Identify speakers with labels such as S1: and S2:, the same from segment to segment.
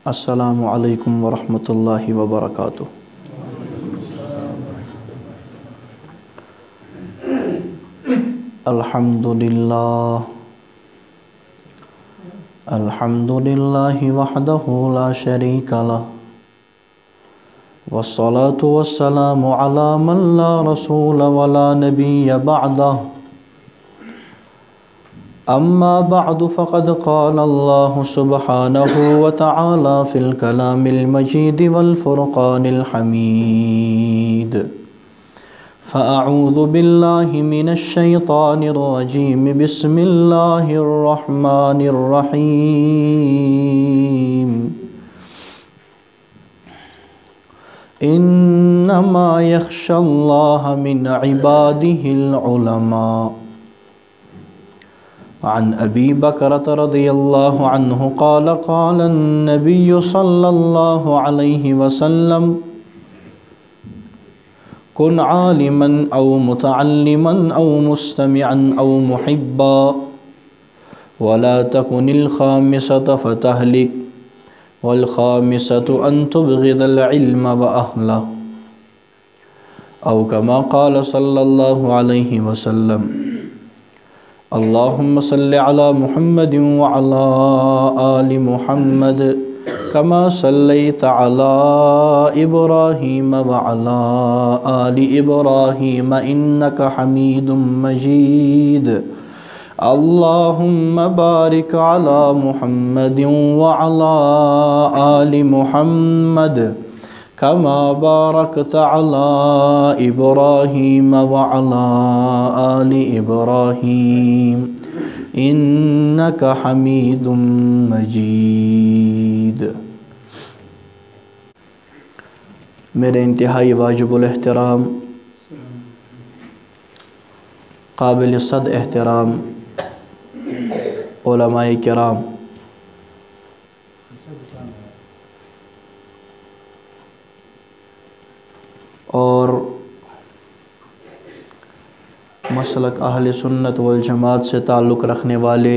S1: السلام علیکم ورحمۃ اللہ وبرکاتہ۔ الحمد للہ وحدہ لا شریک لہ والصلاة والسلام علی من لا رسول ولا نبی بعدہ اما بعد فقد قال اللہ سبحانہ وتعالی فی الکلام المجید والفرقان الحمید فأعوذ باللہ من الشیطان الرجیم بسم اللہ الرحمن الرحیم انما یخشی اللہ من عبادہ العلماء عن ابی بکرۃ رضی اللہ عنہ قال قال النبی صلی اللہ علیہ وسلم کن عالما او متعلما او مستمعا او محبا ولا تكن الخامسة فتهلك والخامسة ان تبغض العلم واهله او كما قال صلی اللہ علیہ وسلم اللهم صل على محمد وعلى آل محمد كما صليت على إبراهيم وعلى آل إبراهيم إنك حميد مجيد اللهم بارك على محمد وعلى آل محمد كما باركت على إبراهيم وعلى آل إبراهيم إنك حميد مجيد۔ میرے انتہائی واجب الاحترام قابل صد احترام علماء کرام، اور مسلک اہل سنت والجماعت سے تعلق رکھنے والے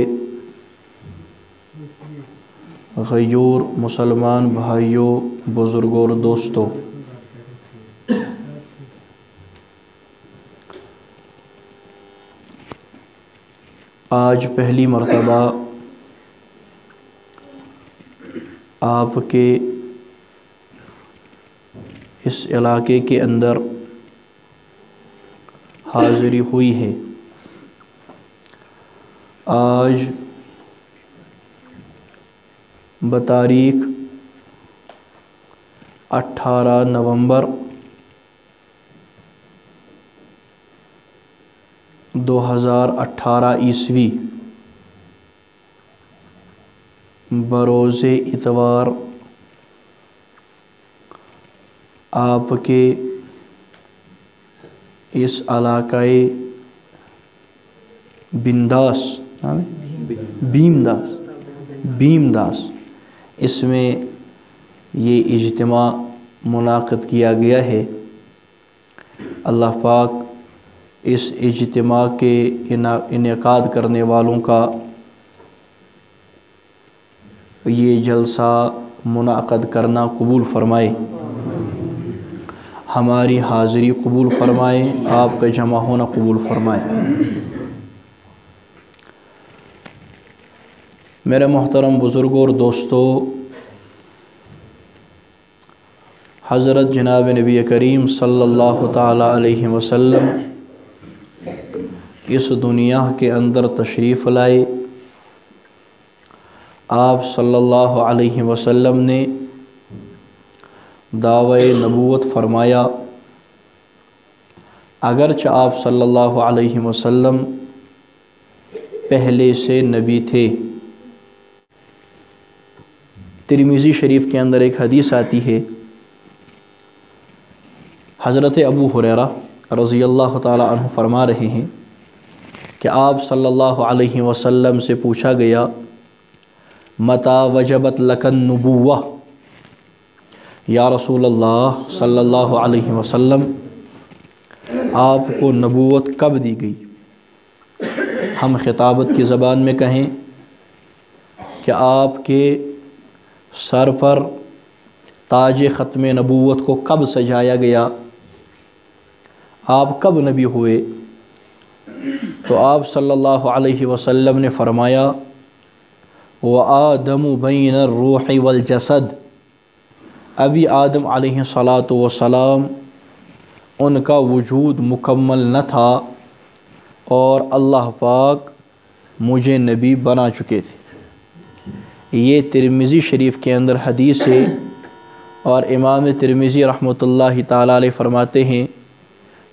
S1: غیور مسلمان بھائیوں، بزرگوں اور دوستوں، آج پہلی مرتبہ آپ کے اس علاقے کے اندر حاضری ہوئی ہے۔ آج بتاریخ 18 نومبر 2018 عیسوی بروز اتوار آپ کے اس علاقۂ بیمداس اس میں یہ اجتماع منعقد کیا گیا ہے۔ اللہ پاک اس اجتماع کے انعقاد کرنے والوں کا یہ جلسہ منعقد کرنا قبول فرمائے، ہماری حاضری قبول فرمائے، آپ کا جمع ہونا قبول فرمائے۔ میرے محترم بزرگوں اور دوستوں، حضرت جناب نبی کریم صلی اللہ تعالی علیہ وسلم اس دنیا کے اندر تشریف لائے۔ آپ صلی اللہ علیہ وسلم نے دعوی نبوت فرمایا۔ اگرچہ آپ صلی اللہ علیہ وسلم پہلے سے نبی تھے۔ ترمذی شریف کے اندر ایک حدیث آتی ہے، حضرت ابو ہریرہ رضی اللہ تعالی عنہ فرما رہے ہیں کہ آپ صلی اللہ علیہ وسلم سے پوچھا گیا متی وجبت لک النبوہ، یا رسول اللہ صلی اللہ علیہ وسلم آپ کو نبوت کب دی گئی؟ ہم خطابت کی زبان میں کہیں کہ آپ کے سر پر تاج ختم نبوت کو کب سجایا گیا؟ آپ کب نبی ہوئے؟ تو آپ صلی اللہ علیہ وسلم نے فرمایا وَآدَمُ بَيْنَ الرُّوحِ وَالْجَسَدِ، ابھی آدم علیہ السلام ان کا وجود مکمل نہ تھا اور اللہ پاک مجھے نبی بنا چکے تھے۔ یہ ترمذی شریف کے اندر حدیث ہے، اور امام ترمذی رحمۃ اللہ تعالیٰ علیہ فرماتے ہیں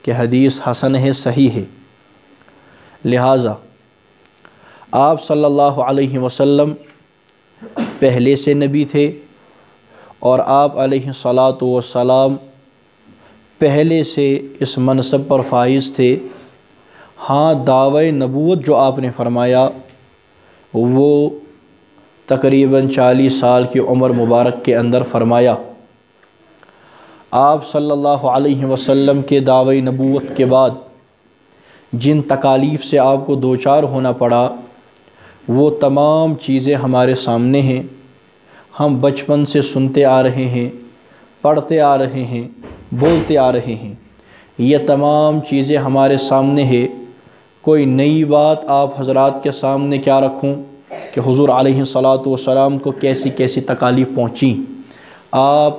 S1: کہ حدیث حسن ہے، صحیح ہے۔ لہٰذا آپ صلی اللہ علیہ وسلم پہلے سے نبی تھے، اور آپ علیہ السلام پہلے سے اس منصب پر فائز تھے۔ ہاں، دعوی نبوت جو آپ نے فرمایا وہ تقریباً 40 سال کی عمر مبارک کے اندر فرمایا۔ آپ صلی اللہ علیہ وسلم کے دعوی نبوت کے بعد جن تکالیف سے آپ کو دوچار ہونا پڑا وہ تمام چیزیں ہمارے سامنے ہیں۔ ہم بچپن سے سنتے آ رہے ہیں، پڑھتے آ رہے ہیں، بولتے آ رہے ہیں، یہ تمام چیزیں ہمارے سامنے ہے۔ کوئی نئی بات آپ حضرات کے سامنے کیا رکھوں کہ حضور علیہ السلام کو کیسی کیسی تکالیف پہنچیں، آپ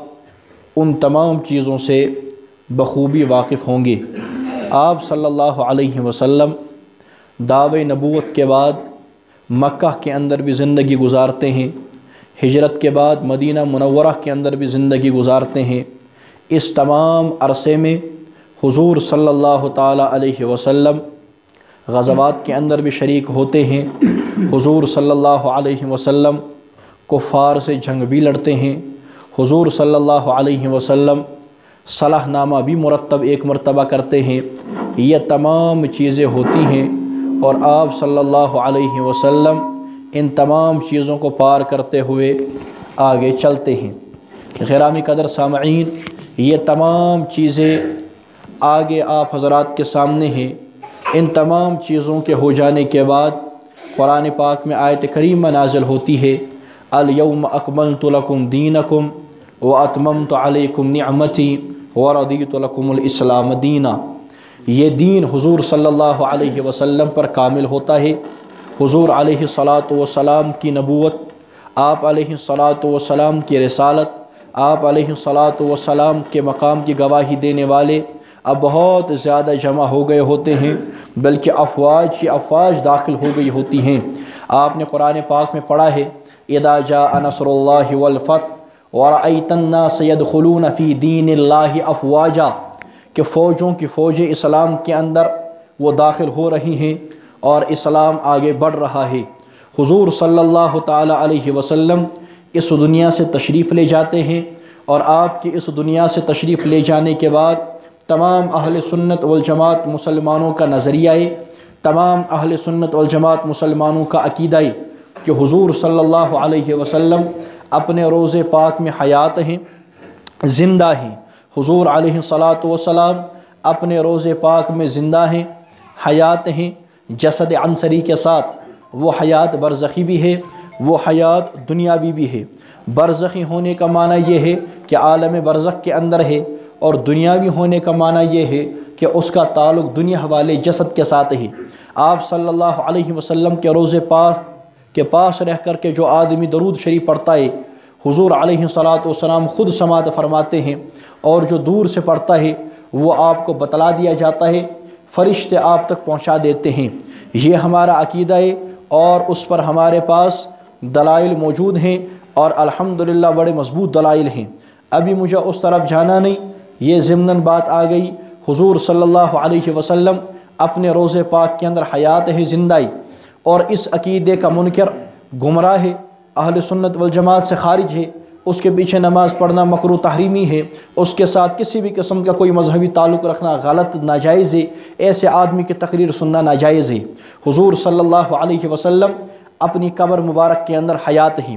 S1: ان تمام چیزوں سے بخوبی واقف ہوں گے۔ آپ صلی اللہ علیہ وسلم دعوی نبوت کے بعد مکہ کے اندر بھی زندگی گزارتے ہیں، ہجرت کے بعد مدینہ منورہ کے اندر بھی زندگی گزارتے ہیں۔ اس تمام عرصے میں حضور صلی اللہ تعالیٰ علیہ وسلم غزوات کے اندر بھی شریک ہوتے ہیں۔ حضور صلی اللہ علیہ وسلم کفار سے جنگ بھی لڑتے ہیں۔ حضور صلی اللہ علیہ وسلم صلح نامہ بھی مرتب ایک مرتبہ کرتے ہیں۔ یہ تمام چیزیں ہوتی ہیں، اور آپ صلی اللہ علیہ وسلم ان تمام چیزوں کو پار کرتے ہوئے آگے چلتے ہیں۔ غرامی قدر سامعین، یہ تمام چیزیں آگے آپ حضرات کے سامنے ہیں۔ ان تمام چیزوں کے ہو جانے کے بعد قرآن پاک میں آیت کریمہ نازل ہوتی ہے الیوم اکملت لکم دینکم واتممت علیکم نعمتی ورضیت لکم الاسلام دینا۔ یہ دین حضور صلی اللہ علیہ وسلم پر کامل ہوتا ہے۔ حضور علیہ السلام کی نبوت، آپ علیہ السلام کی رسالت، آپ علیہ السلام کے مقام کی گواہی دینے والے اب بہت زیادہ جمع ہو گئے ہوتے ہیں، بلکہ افواج کی افواج داخل ہو گئی ہوتی ہیں۔ آپ نے قرآن پاک میں پڑھا ہے اذا جاء نصر اللہ والفتح ورأیت الناس يدخلون فی دین اللہ افواجا، کہ فوجوں کی فوجیں اسلام کے اندر وہ داخل ہو رہی ہیں اور اسلام آگے بڑھ رہا ہے۔ حضور صلی اللہ تعالیٰ علیہ وسلم اس دنیا سے تشریف لے جاتے ہیں، اور آپ کی اس دنیا سے تشریف لے جانے کے بعد تمام اہل سنت والجماعت مسلمانوں کا نظریہ ہے، تمام اہل سنت والجماعت مسلمانوں کا عقیدہ ہے کہ حضور صلی اللہ علیہ وسلم اپنے روضہ پاک میں حیات ہیں، زندہ ہیں۔ حضور علیہ السلام اپنے روضہ پاک میں زندہ ہیں، حیات ہیں، جسد عنصری کے ساتھ۔ وہ حیات برزخی بھی ہے، وہ حیات دنیاوی بھی ہے۔ برزخی ہونے کا معنی یہ ہے کہ عالم برزخ کے اندر ہے، اور دنیاوی ہونے کا معنی یہ ہے کہ اس کا تعلق دنیا والے جسد کے ساتھ ہے۔ آپ صلی اللہ علیہ وسلم کے روضہ پاک کے پاس رہ کر کے جو آدمی درود شریف پڑھتا ہے، حضور علیہ السلام خود سماعت فرماتے ہیں، اور جو دور سے پڑھتا ہے وہ آپ کو بتلا دیا جاتا ہے، فرشتے آپ تک پہنچا دیتے ہیں۔ یہ ہمارا عقیدہ ہے، اور اس پر ہمارے پاس دلائل موجود ہیں، اور الحمدللہ بڑے مضبوط دلائل ہیں۔ ابھی مجھے اس طرف جانا نہیں، یہ ضمناً بات آ گئی۔ حضور صلی اللہ علیہ وسلم اپنے روضہ پاک کے اندر حیات ہے، زندہ، اور اس عقیدے کا منکر گمراہ ہے، اہل سنت والجماعت سے خارج ہے، اس کے پیچھے نماز پڑھنا مکروہ تحریمی ہے، اس کے ساتھ کسی بھی قسم کا کوئی مذہبی تعلق رکھنا غلط، ناجائز ہے، ایسے آدمی کی تقریر سننا ناجائز ہے۔ حضور صلی اللہ علیہ وسلم اپنی قبر مبارک کے اندر حیات ہیں۔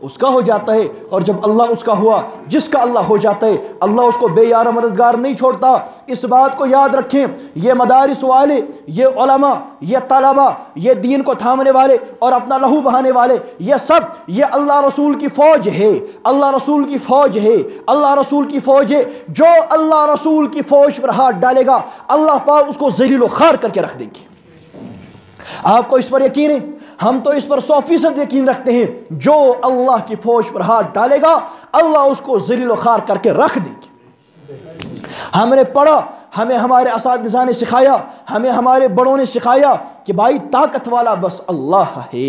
S1: اس کا ہو جاتا ہے، اور جب اللہ اس کا ہوا، جس کا اللہ ہو جاتا ہے، اللہ اس کو بے یار مددگار نہیں چھوڑتا۔ اس بات کو یاد رکھیں، یہ مدارس والے، یہ علماء، یہ طلباء، یہ دین کو تھامنے والے اور اپنا لہو بہانے والے، یہ سب یہ اللہ رسول کی فوج ہے، اللہ رسول کی فوج ہے، اللہ رسول کی فوج ہے۔ جو اللہ رسول کی فوج پر ہاتھ ڈالے گا اللہ پاک اس کو ذلیل و خوار کر کے رکھ دیں گے۔ آپ کو اس پر یقین ہے؟ ہم تو اس پر 100% یقین رکھتے ہیں، جو اللہ کی فوج پر ہاتھ ڈالے گا اللہ اس کو ذلیل و خوار کر کے رکھ دیں گے۔ ہم نے پڑھا، ہمیں ہمارے اساتذہ نے سکھایا، ہمیں ہمارے بڑوں نے سکھایا کہ بھائی طاقت والا بس اللہ ہے،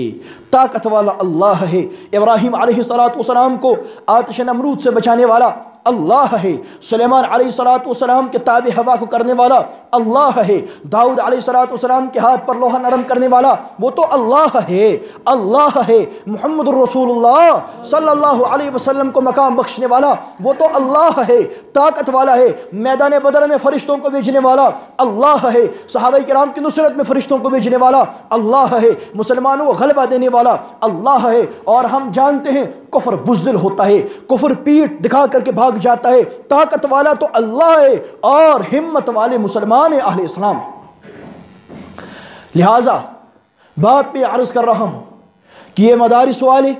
S1: طاقت والا اللہ ہے۔ ابراہیم علیہ السلام کو آتش نمرود سے بچانے والا اللہ ہے، سلیمان علیہ السلام کے تابع ہوا کو کرنے والا اللہ ہے، داؤد علیہ السلام کے ہاتھ پر لوہا نرم کرنے والا وہ تو اللہ ہے، اللہ ہے۔ محمد الرسول اللہ صلی اللہ علیہ وسلم کو مقام بخشنے والا وہ تو اللہ ہے، طاقت والا ہے۔ میدان بدر میں فرشتوں کو بھیجنے والا اللہ ہے، صحابہ کرام کی نصرت میں فرشتوں کو بھیجنے والا اللہ ہے، مسلمانوں کو غلبہ دینے والا اللہ ہے۔ اور ہم جانتے ہیں کفر بزدل ہوتا ہے، کفر پیٹ دکھا کر کے بھاگ جاتا ہے، طاقت والا تو اللہ ہے اور ہمت والے مسلمان ہیں اہل اسلام۔ لہٰذا بات پہ عرض کر رہا ہوں کہ یہ مدارس والے،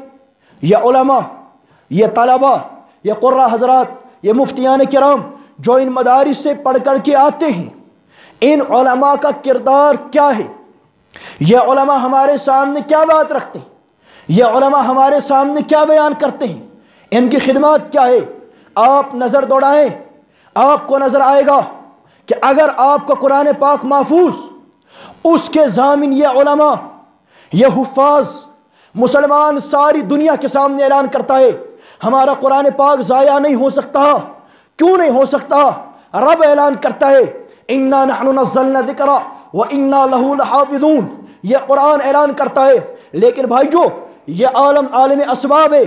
S1: یہ علماء، یہ طلباء، یہ قرہ حضرات، یہ مفتیان کرام جو ان مدارس سے پڑھ کر کے آتے ہیں، ان علماء کا کردار کیا ہے؟ یہ علماء ہمارے سامنے کیا بات رکھتے ہیں؟ یہ علماء ہمارے سامنے کیا بیان کرتے ہیں؟ ان کی خدمات کیا ہے؟ آپ نظر دوڑائیں، آپ کو نظر آئے گا کہ اگر آپ کا قرآن پاک محفوظ، اس کے ضامن یہ علماء، یہ حفاظ، مسلمان ساری دنیا کے سامنے اعلان کرتا ہے ہمارا قرآن پاک ضائع نہیں ہو سکتا۔ کیوں نہیں ہو سکتا؟ رب اعلان کرتا ہے اِنَّا نَحْنُ نَزَّلْنَا الذِّكْرَ وَإِنَّا لَهُ لَحَافِظُونَ، یہ قرآن اعلان کرتا ہے۔ لیکن بھائیو، یہ عالم اسباب ہے،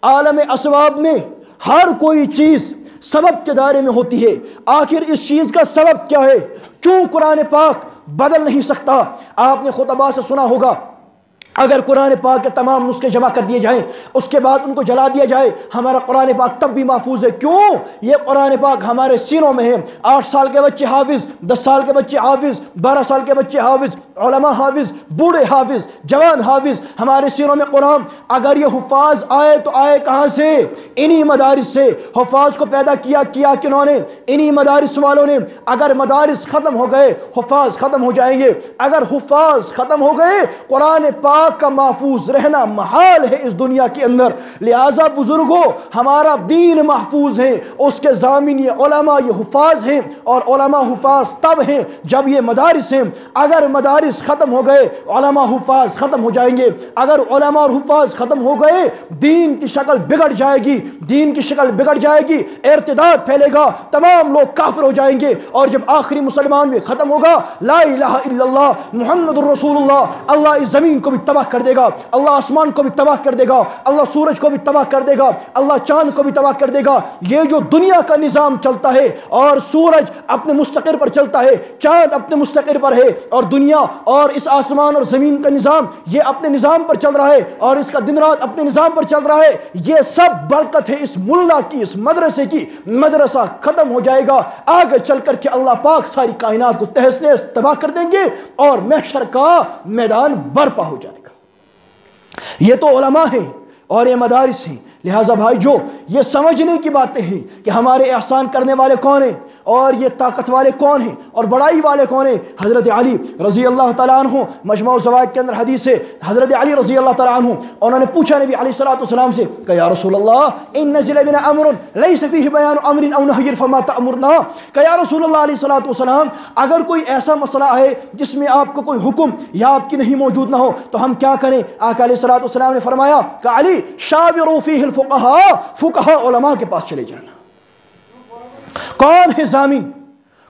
S1: عالم اسباب میں ہر کوئی چیز سبب کے دائرے میں ہوتی ہے۔ آخر اس چیز کا سبب کیا ہے؟ کیوں قرآن پاک بدل نہیں سکتا؟ آپ نے خطبہ سے سنا ہوگا اگر قرآن پاک کے تمام نسخے جمع کر دیے جائیں، اس کے بعد ان کو جلا دیا جائے، ہمارا قرآن پاک تب بھی محفوظ ہے۔ کیوں؟ یہ قرآن پاک ہمارے سینوں میں ہے۔ 8 سال کے بچے حافظ، 10 سال کے بچے حافظ، 12 سال کے بچے حافظ، علماء حافظ، بوڑھے حافظ، جوان حافظ، ہمارے سینوں میں قرآن۔ اگر یہ حفاظ آئے تو آئے کہاں سے؟ انہی مدارس سے۔ حفاظ کو پیدا کیا کنہوں نے؟ انہی مدارس والوں نے۔ اگر مدارس ختم ہو گئے حفاظ ختم ہو جائیں گے، اگر حفاظ ختم ہو گئے قرآن پاک کا محفوظ رہنا محال ہے اس دنیا کے اندر۔ لہٰذا بزرگوں، ہمارا دین محفوظ ہے، اس کے ضامن یہ علماء، یہ حفاظ ہیں، اور علماء حفاظ تب ہیں جب یہ مدارس ہیں۔ اگر مدارس ختم ہو گئے علماء حفاظ ختم ہو جائیں گے۔ اگر علماء اور حفاظ ختم ہو گئے دین کی شکل بگڑ جائے گی، دین کی شکل بگڑ جائے گی، ارتداد پھیلے گا، تمام لوگ کافر ہو جائیں گے، اور جب آخری مسلمان بھی ختم ہوگا لا الہ الا اللہ محمد الرسول اللہ، اللہ اس زمین کو بھی تباہ کر دے گا، اللہ آسمان کو بھی تباہ کر دے گا، اللہ سورج کو بھی تباہ کر دے گا، اللہ چاند کو بھی تباہ کر دے گا۔ یہ جو دنیا کا نظام چلتا ہے، اور سورج اپنے مستقر پر چلتا ہے، چاند اپنے مستقر پر ہے، اور دنیا اور اس آسمان اور زمین کا نظام یہ اپنے نظام پر چل رہا ہے، اور اس کا دن رات اپنے نظام پر چل رہا ہے۔ یہ سب برکت ہے اس ملا کی، اس مدرسے کی۔ مدرسہ ختم ہو جائے گا، آگے چل کر کے اللہ پاک ساری کائنات کو تہس نہس تباہ کر دیں گے، اور محشر کا میدان برپا ہو جائے گا۔ یہ تو علماء ہیں اور یہ مدارس ہیں۔ لہٰذا بھائی جو یہ سمجھنے کی باتیں ہیں کہ ہمارے احسان کرنے والے کون ہیں، اور یہ طاقت والے کون ہیں، اور بڑائی والے کون ہیں۔ حضرت علی رضی اللہ تعالیٰ عنہ، مجموع الزوائد کے اندر حدیث ہے، حضرت علی رضی اللہ تعالیٰ عنہ انہوں نے پوچھا نبی علیہ السلام سے کہ یا رسول اللہ ان نزل بنا امر لیس فیہ بیان امر او نہی فما تأمرنا، کہ یا رسول اللہ علیہ السلام اگر کوئی ایسا مسئلہ ہے جس میں آپ کو کوئی حکم یا آپ کی نہیں موجود نہ ہو تو ہم کیا کریں؟ آقا علیہ السلام نے فرمایا کہ علی شاوروا فیہ الفقہاء، فقہاء علماء کے پاس چلے جانا۔ کون ہے ضامن؟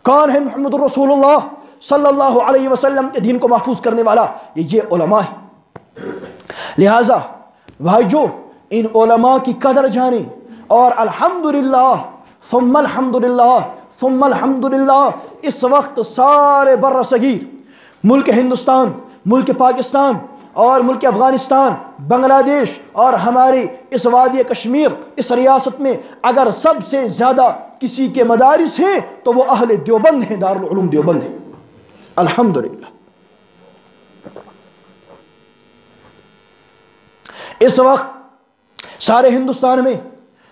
S1: کون ہے محمد الرسول اللہ صلی اللہ علیہ وسلم کے دین کو محفوظ کرنے والا؟ یہ علماء ہے۔ لہٰذا بھائی جو ان علماء کی قدر جانیں، اور الحمدللہ ثم الحمدللہ ثم الحمدللہ اس وقت سارے بر صغیر، ملک ہندوستان، ملک پاکستان اور ملک افغانستان، بنگلہ دیش اور ہماری اس وادی کشمیر، اس ریاست میں اگر سب سے زیادہ کسی کے مدارس ہیں تو وہ اہل دیوبند ہیں، دارالعلوم دیوبند ہیں، الحمدللہ۔ اس وقت سارے ہندوستان میں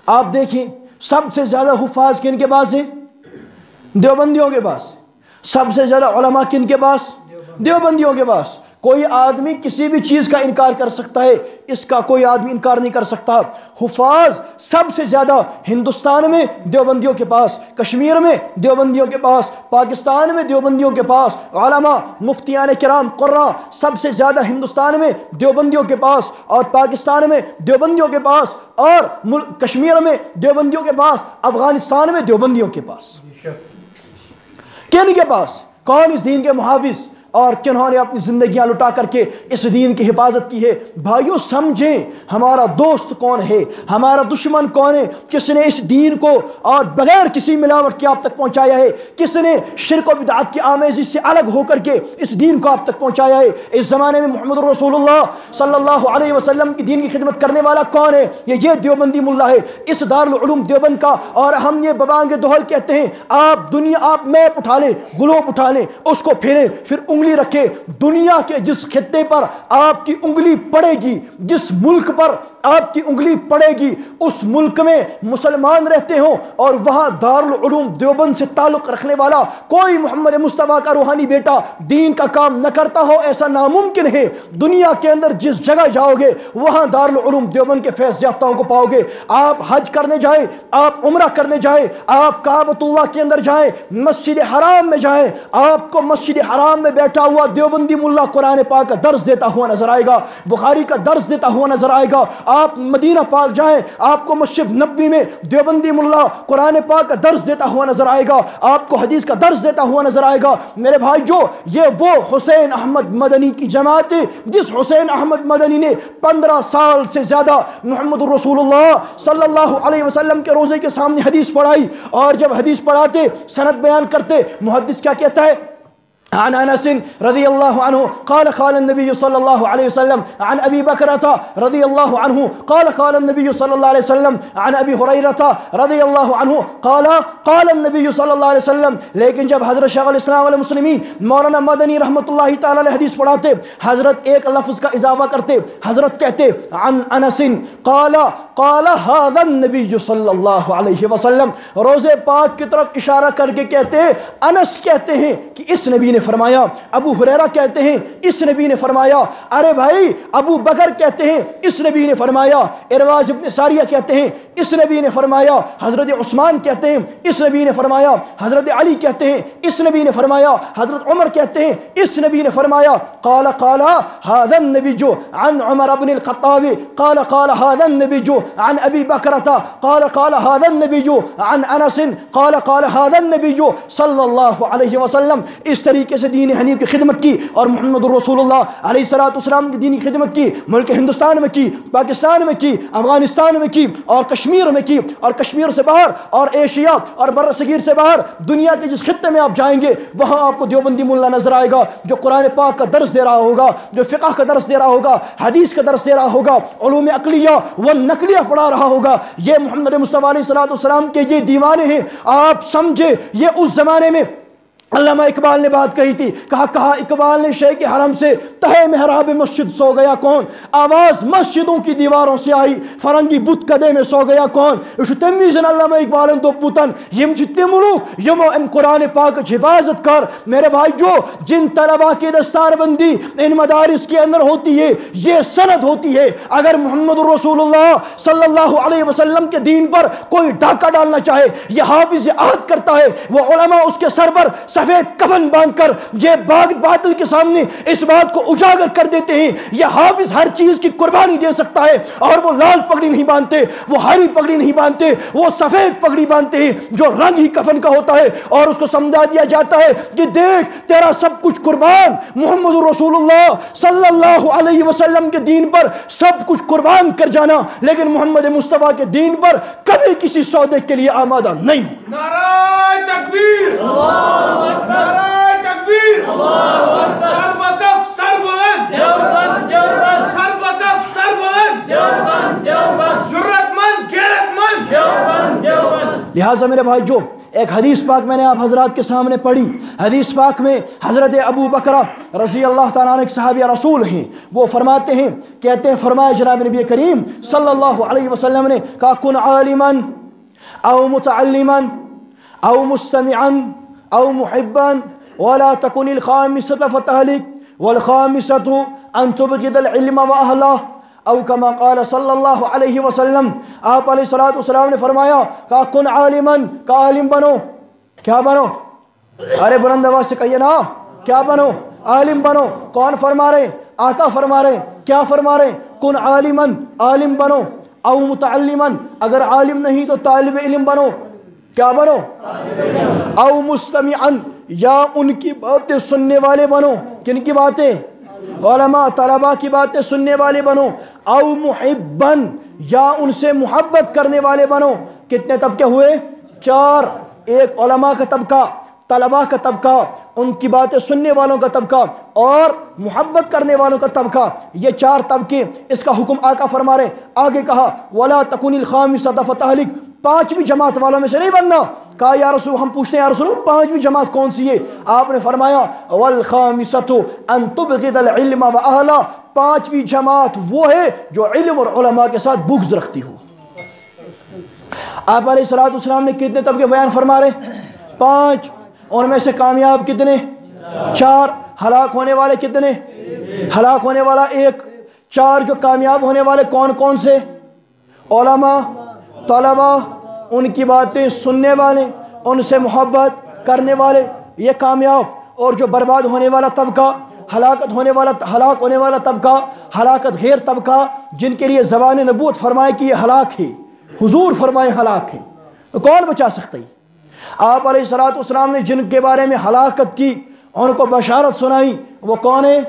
S1: آپ دیکھیں سب سے زیادہ حفاظ کن کے پاس ہیں؟ دیوبندیوں کے پاس۔ سب سے زیادہ علماء کن کے پاس؟ دیوبندیوں کے پاس۔ کوئی آدمی کسی بھی چیز کا انکار کر سکتا ہے، اس کا کوئی آدمی انکار نہیں کر سکتا۔ حفاظ سب سے زیادہ ہندوستان میں دیوبندیوں کے پاس، کشمیر میں دیوبندیوں کے پاس، پاکستان میں دیوبندیوں کے پاس، علماء مفتیان کرام قراء سب سے زیادہ ہندوستان میں دیوبندیوں کے پاس، اور پاکستان میں دیوبندیوں کے پاس، اور کشمیر میں دیوبندیوں کے پاس، افغانستان میں دیوبندیوں کے پاس۔ کن کے پاس؟ کون اس دین کے محافظ اور کنہوں نے اپنی زندگیاں لٹا کر کے اس دین کی حفاظت کی ہے؟ بھائیو سمجھیں ہمارا دوست کون ہے، ہمارا دشمن کون ہے، کس نے اس دین کو اور بغیر کسی ملاوٹ کے آپ تک پہنچایا ہے، کس نے شرک و بدعات کی آمیزی سے الگ ہو کر کے اس دین کو آپ تک پہنچایا ہے۔ اس زمانے میں محمد رسول اللہ صلی اللہ علیہ وسلم کی دین کی خدمت کرنے والا کون ہے؟ یہ دیوبندی ملا ہے، اس دارالعلوم دیوبند کا۔ اور ہم یہ ببانگ دوہل کہتے ہیں، آپ میپ اٹھا لیں، گلوب اٹھا لیں، اس کو پھیریں، پھر انگلی رکھے، دنیا کے جس خطے پر آپ کی انگلی پڑے گی، جس ملک پر آپ کی انگلی پڑے گی، اس ملک میں مسلمان رہتے ہوں اور وہاں دارالعلوم دیوبند سے تعلق رکھنے والا کوئی محمد مصطفیٰ کا روحانی بیٹا دین کا کام نہ کرتا ہو، ایسا ناممکن ہے۔ دنیا کے اندر جس جگہ جاؤ گے وہاں دارالعلوم دیوبند کے فیض یافتاؤں کو پاؤ گے۔ آپ حج کرنے جائیں، آپ عمرہ کرنے جائیں، آپ کعبۃ اللہ کے اندر جائیں، مسجد حرام میں جائیں، آپ کو مسجد حرام میں بیٹھا ہوا دیوبندی ملا قرآن پاک کا درس دیتا ہوا نظر آئے گا، بخاری کا درس دیتا ہوا نظر آئے گا۔ آپ مدینہ پاک جائیں، آپ کو مسجد نبوی میں دیوبندی ملا قرآن پاک کا درس دیتا ہوا نظر آئے گا، آپ کو حدیث کا درس دیتا ہوا نظر آئے گا۔ میرے بھائی جو یہ وہ حسین احمد مدنی کی جماعت ہے جس حسین احمد مدنی نے 15 سال سے زیادہ محمد رسول اللہ صلی اللہ علیہ وسلم کے روزے کے سامنے حدیث پڑھائی، اور جب حدیث پڑھاتے سند بیان کرتے، محدث کیا کہتا ہے؟ عن انس رضی اللہ عنہ قال قال النبي صلى الله عليه وسلم عن ابي بكرة رضی اللہ عنہ قال قال النبي صلی اللہ علیہ وسلم عن ابي هريرة رضی اللہ عنہ قال قال النبي صلی اللہ علیہ وسلم۔ لیکن جب حضرت شیخ الاسلام والمسلمین مولانا مدنی رحمۃ اللہ تعالی علیہ حدیث پڑھاتے، حضرت ایک لفظ کا اضافہ کرتے، حضرت کہتے عن انس قال قال هذا النبي صلی اللہ علیہ وسلم، روزے پاک کی طرف اشارہ کر کے کہتے انس کہتے ہیں کہ اس نبی نے فرمایا، ابو ہریرہ کہتے ہیں اس نبی نے فرمایا، ارے بھائی ابو بکر کہتے ہیں اس نبی نے فرمایا، ارواز ابن ساریہ کہتے ہیں اس نبی نے فرمایا، حضرت عثمان کہتے ہیں اس نبی نے فرمایا، حضرت علی کہتے ہیں اس نبی نے فرمایا، حضرت عمر کہتے ہیں اس نبی نے فرمایا۔ قال قال هذا النبي عن عمر بن الخطاب قال قال هذا النبي عن ابي بكرة قال قال هذا النبي عن انس قال قال هذا النبي صلی اللہ علیہ وسلم۔ اس طریقے سے دین حنیف کی خدمت کی اور محمد رسول اللہ علیہ السلام کی دینی خدمت کی، ملک ہندوستان میں کی، پاکستان میں کی، افغانستان میں کی، اور کشمیر میں کی، اور کشمیر سے باہر اور ایشیا اور بر صغیر سے باہر دنیا کے جس خطے میں آپ جائیں گے وہاں آپ کو دیوبندی ملا نظر آئے گا جو قرآن پاک کا درس دے رہا ہوگا، جو فقہ کا درس دے رہا ہوگا، حدیث کا درس دے رہا ہوگا، علوم عقلیہ و نقلیہ پڑھا رہا ہوگا۔ یہ محمد مصطفیٰ علیہ السلام کے یہ دیوانے ہیں۔ آپ سمجھے یہ اس زمانے میں علامہ اقبال نے بات کہی تھی، کہا اقبال نے شیخ کے حرم سے تہے محراب مسجد سو گیا کون، آواز مسجدوں کی دیواروں سے آئی، فرنگی بت کدے میں سو گیا کون۔ یہ تمیز علامہ اقبال تو پوتن یم چتے ملوک یم ام قرآن پاک حفاظت کر۔ میرے بھائی جو جن طلبہ کی دستار بندی ان مدارس کے اندر ہوتی ہے یہ سند ہوتی ہے، اگر محمد رسول اللہ صلی اللہ علیہ وسلم کے دین پر کوئی ڈاکہ ڈالنا چاہے یہ حافظ عہد کرتا ہے، وہ علماء اس کے سر پر سفید کفن باندھ کر یہ باطل کے سامنے اس بات کو اجاگر کر دیتے ہیں یہ حافظ ہر چیز کی قربانی دے سکتا ہے، اور وہ لال پگڑی نہیں باندھتے، وہ ہری پگڑی نہیں باندھتے، وہ سفید پگڑی باندھتے ہیں جو رنگ ہی کفن کا ہوتا ہے، اور اس کو سمجھا دیا جاتا ہے کہ دیکھ تیرا سب کچھ قربان، محمد رسول اللہ صلی اللہ علیہ وسلم کے دین پر سب کچھ قربان کر جانا، لیکن محمد مصطفیٰ کے دین پر کبھی کسی سودے کے لیے آمادہ نہیں ہو۔
S2: نعرہ تکبیر، نعرہ تکبیر، سر بکف سر بلند،
S1: لہٰذا میرے بھائی جو ایک حدیث پاک میں نے آپ حضرات کے سامنے پڑھی، حدیث پاک میں حضرت ابو بکر رضی اللہ تعالیٰ عنہ ایک صحابی رسول ہیں، وہ فرماتے ہیں، کہتے ہیں فرمایا جناب نبی کریم صلی اللہ علیہ وسلم نے کہا کن عالما او متعلما او مستمعا او محبا ولا تكن الخامسة فتهلك والخامسة ان تبغض العلم واهله او کما قال صلی اللہ علیہ وسلم، آپ علیہ السلام نے فرمایا کہ کن عالما، کہ عالم بنو، کیا بنو؟ ارے بلند آواز سے کہیے نا، کیا بنو؟ عالم بنو۔ کون فرما رہے؟ آقا فرما رہے۔ کیا فرما رہے؟ کن عالما، عالم بنو، او متعلما، اگر عالم نہیں تو طالب علم بنو، کیا بنو؟ او مستمعا، یا ان کی باتیں سننے والے بنو، کن کی باتیں؟ علماء طلباء کی باتیں سننے والے بنو، او محبن، یا ان سے محبت کرنے والے بنو۔ کتنے طبقے ہوئے؟ 4۔ ایک علماء کا طبقہ، طلباء کا طبقہ، ان کی باتیں سننے والوں کا طبقہ، اور محبت کرنے والوں کا طبقہ، یہ 4 طبقے، اس کا حکم آقا فرما رہے۔ آگے کہا وَلَا تَكُنِ الْخَامِسَةَ فَتَهْلِكَ، 5ویں جماعت والوں میں سے نہیں بننا۔ کہا یا رسول، ہم پوچھتے ہیں یا رسول 5ویں جماعت کون سی ہے؟ آپ نے فرمایا وَالْخَامِسَةُ أَن تُبْغِضَ الْعِلْمَ وَأَهْلَهُ، 5ویں جماعت وہ ہے جو علم اور علماء کے ساتھ بغض رکھتی ہو۔ آپ علیہ السلام نے کتنے طبقے بیان فرما رہے؟ 5۔ ان میں سے کامیاب کتنے؟ 4۔ ہلاک ہونے والے کتنے؟ ہلاک ہونے والا 1۔ 4 جو کامیاب ہونے والے کون کون سے؟ علماء، طلباء، ان کی باتیں سننے والے، ان سے محبت کرنے والے، یہ کامیاب۔ اور جو برباد ہونے والا طبقہ، ہلاک ہونے والا طبقہ، ہلاکت غیر طبقہ، جن کے لیے زبان نبوت فرمائے کہ یہ ہلاک ہے، حضور فرمائے ہلاک ہے، کون بچا سکتا ہے؟ آپ علیہ السلام نے جن کے بارے میں ہلاکت کی، ان کو بشارت سنائی، وہ کون ہے؟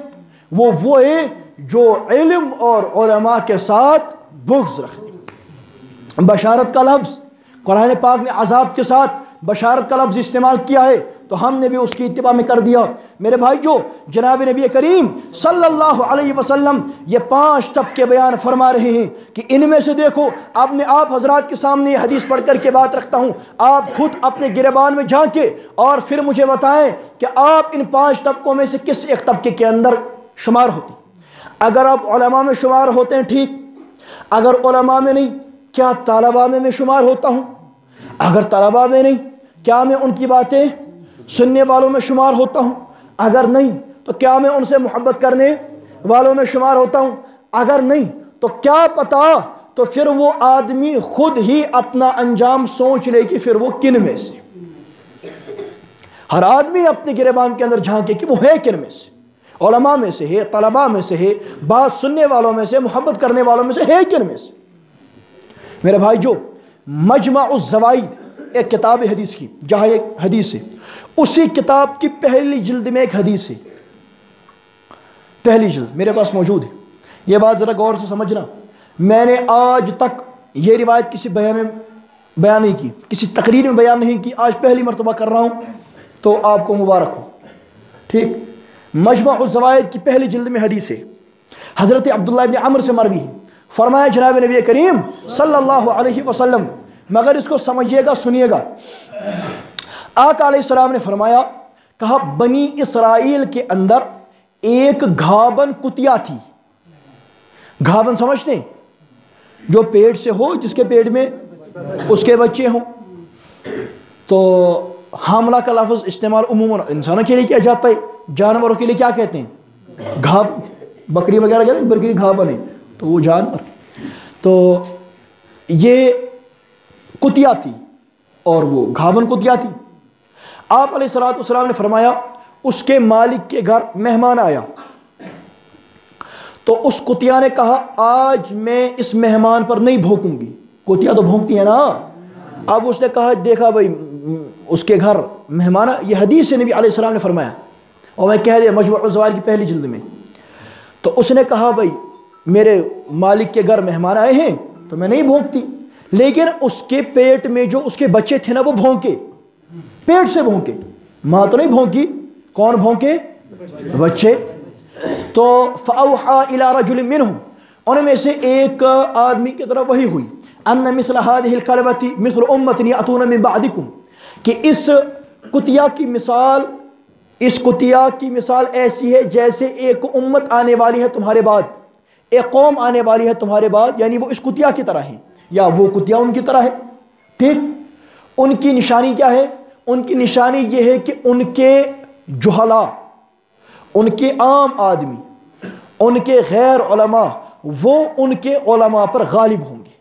S1: وہ ہے جو علم اور علماء کے ساتھ بغض رکھتے۔ بشارت کا لفظ قرآن پاک نے عذاب کے ساتھ بشارت کا لفظ استعمال کیا ہے، تو ہم نے بھی اس کی اتباع میں کر دیا۔ میرے بھائی جو جناب نبی کریم صلی اللہ علیہ وسلم یہ 5 طبقے بیان فرما رہے ہیں کہ ان میں سے دیکھو، اب میں آپ حضرات کے سامنے یہ حدیث پڑھ کر کے بات رکھتا ہوں، آپ خود اپنے گریبان میں جھانکیں اور پھر مجھے بتائیں کہ آپ ان 5 طبقوں میں سے کس ایک طبقے کے اندر شمار ہوتے ہیں۔ اگر آپ علماء میں شمار ہوتے ہیں ٹھیک، اگر علماء میں نہیں، کیا طلباء میں شمار ہوتا ہوں؟ اگر طلباء میں نہیں، کیا میں ان کی باتیں سننے والوں میں شمار ہوتا ہوں؟ اگر نہیں تو کیا میں ان سے محبت کرنے والوں میں شمار ہوتا ہوں؟ اگر نہیں تو کیا پتا، تو پھر وہ آدمی خود ہی اپنا انجام سوچ لے کہ پھر وہ کن میں سے۔ ہر آدمی اپنے گریبان کے اندر جھانکے کہ وہ ہے کن میں سے، علماء میں سے ہے، طلباء میں سے ہے، بات سننے والوں میں سے، محبت کرنے والوں میں سے ہے کن میں سے۔ میرے بھائی جو مجمع الزوائد ایک کتاب حدیث کی، جہاں ایک حدیث ہے، اسی کتاب کی پہلی جلد میں ایک حدیث ہے، پہلی جلد میرے پاس موجود ہے۔ یہ بات ذرا غور سے سمجھنا، میں نے آج تک یہ روایت کسی بیان میں بیان نہیں کی، کسی تقریر میں بیان نہیں کی، آج پہلی مرتبہ کر رہا ہوں، تو آپ کو مبارک ہو۔ ٹھیک، مجمع الزوائد کی پہلی جلد میں حدیث ہے، حضرت عبداللہ ابن عمر سے مروی ہے، فرمایا جناب نبی کریم صلی اللہ علیہ وسلم، مگر اس کو سمجھیے گا، سنیے گا، آقا علیہ السلام نے فرمایا، کہا بنی اسرائیل کے اندر ایک گھابن کتیا تھی۔ گھابن سمجھتے ہیں؟ جو پیٹ سے ہو، جس کے پیٹ میں اس کے بچے ہوں۔ تو حاملہ کا لفظ استعمال عموماً انسانوں کے لیے کیا جاتا ہے، جانوروں کے لیے کیا کہتے ہیں؟ گھاب، بکری وغیرہ کہتے ہیں، بکری گھابن ہے تو وہ جانور۔ تو یہ کتیا تھی اور وہ گھابن کتیا تھی۔ آپ علیہ السلام نے فرمایا اس کے مالک کے گھر مہمان آیا، تو اس کتیا نے کہا آج میں اس مہمان پر نہیں بھونکوں گی۔ کتیا تو بھونکتی ہے نا۔ اب اس نے کہا دیکھا بھائی اس کے گھر مہمان، یہ حدیث نبی علیہ السلام نے فرمایا، اور میں کہہ دیا مجموع الزوائد کی پہلی جلد میں۔ تو اس نے کہا بھائی میرے مالک کے گھر مہمان آئے ہیں تو میں نہیں بھونکتی، لیکن اس کے پیٹ میں جو اس کے بچے تھے نا وہ بھونکے، پیٹ سے بھونکے، ماں تو نہیں بھونکی، کون بھونکے؟ بچے۔ تو فَأَوْحَى إِلَىٰ رَجُلٍ مِّنْهُمْ، ان میں سے ایک آدمی کی طرف وحی ہوئی ان مثل هذه الكلبة مثل امة يأتون من بعدكم، کہ اس کتیا کی مثال ایسی ہے جیسے ایک امت آنے والی ہے تمہارے بعد، ایک قوم آنے والی ہے تمہارے بعد، یعنی وہ اس کتیا کی طرح ہے یا وہ کتیا ان کی طرح ہے. ٹھیک. ان کی نشانی کیا ہے؟ ان کی نشانی یہ ہے کہ ان کے جہلاء، ان کے عام آدمی، ان کے غیر علماء، وہ ان کے علماء پر غالب ہوں گے.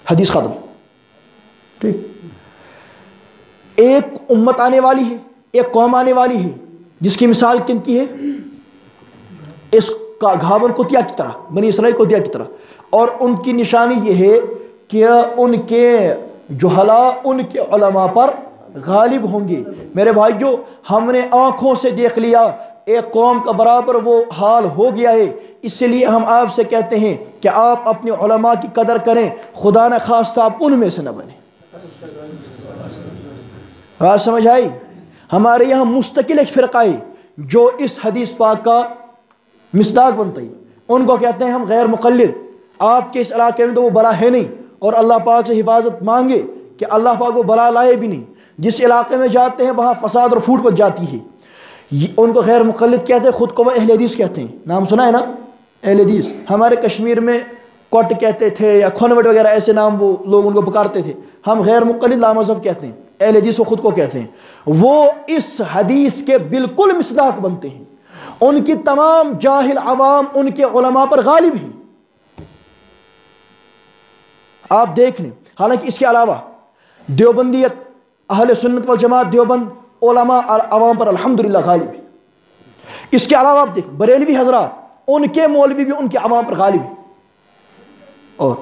S1: حدیث ختم. ٹھیک. ایک امت آنے والی ہے، ایک قوم آنے والی ہے جس کی مثال کن کی ہے؟ اس کا گھاون کتیا کی طرح، بنی اسرائیل کتیا کی طرح. اور ان کی نشانی یہ ہے کہ ان کے جہلاء ان کے علماء پر غالب ہوں گے. میرے بھائیو، ہم نے آنکھوں سے دیکھ لیا ایک قوم کا برابر وہ حال ہو گیا ہے، اس لیے ہم آپ سے کہتے ہیں کہ آپ اپنے علماء کی قدر کریں، خدا نہ خواستہ آپ ان میں سے نہ بنیں. بات سمجھ آئی؟ ہمارے یہاں مستقل ایک فرقہ ہے جو اس حدیث پاک کا مصداق بنتا ہے. ان کو کہتے ہیں ہم غیر مقلد. آپ کے اس علاقے میں تو وہ بلا ہے نہیں، اور اللہ پاک سے حفاظت مانگے کہ اللہ پاک وہ بلا لائے بھی نہیں. جس علاقے میں جاتے ہیں وہاں فساد اور پھوٹ پچ جاتی ہے. ان کو غیر مقلد کہتے ہیں، خود کو وہ اہل حدیث کہتے ہیں. نام سنا ہے نا اہل حدیث؟ ہمارے کشمیر میں کوٹ کہتے تھے یا کھنوٹ وغیرہ ایسے نام وہ لوگ ان کو پکارتے تھے. ہم غیر مقلد لامذہب کہتے ہیں، اہل حدیث وہ خود کو کہتے ہیں. وہ اس حدیث کے بالکل مصداق بنتے ہیں. ان کی تمام جاہل عوام ان کے علماء پر غالب ہیں. آپ دیکھ لیں. حالانکہ اس کے علاوہ دیوبندیت، اہل سنت والجماعت دیوبند، علماء عوام پر الحمدللہ غالب ہے. اس کے علاوہ آپ دیکھ بریلوی حضرات، ان کے مولوی بھی ان کے عوام پر غالب ہیں. اور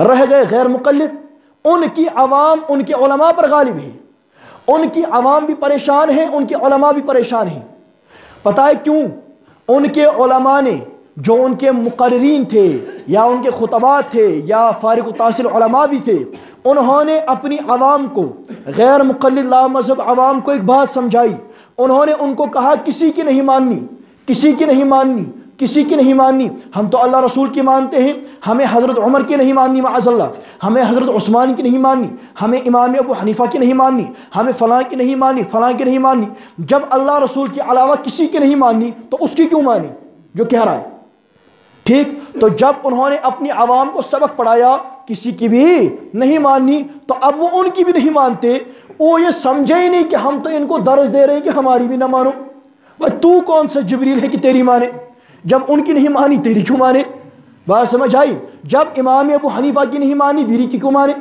S1: رہ گئے غیر مقلد، ان کی عوام ان کے علماء پر غالب ہے. ان کی عوام بھی پریشان ہیں، ان کے علماء بھی پریشان ہیں. پتہ ہے کیوں؟ ان کے علماء نے، جو ان کے مقررین تھے یا ان کے خطبات تھے یا فارغ التحصیل علماء بھی تھے، انہوں نے اپنی عوام کو، غیر مقلد لامذہب عوام کو ایک بات سمجھائی. انہوں نے ان کو کہا کسی کی نہیں ماننی، کسی کی نہیں ماننی، کسی کی نہیں ماننی. ہم تو اللہ رسول کی مانتے ہیں، ہمیں حضرت عمر کی نہیں ماننی معاذ اللہ، ہمیں حضرت عثمان کی نہیں ماننی، ہمیں امام ابو حنیفہ کی نہیں ماننی، ہمیں فلاں کی نہیں ماننی، فلاں کی نہیں ماننی. جب اللہ رسول کے علاوہ کسی کی نہیں ماننی تو اس کی کیوں مانی جو کہہ رہا ہے؟ ٹھیک. تو جب انہوں نے اپنی عوام کو سبق پڑھایا کسی کی بھی نہیں ماننی، تو اب وہ ان کی بھی نہیں مانتے. وہ یہ سمجھے ہی نہیں کہ ہم تو ان کو درس دے رہے ہیں کہ ہماری بھی نہ مانو. بھائی تو کون سا جبریل ہے کہ تیری مانے؟ جب ان کی نہیں مانی تیری کیوں مانے؟ بات سمجھ آئی؟ جب امام ابو حنیفہ کی نہیں مانی بیری کی کیوں مانے؟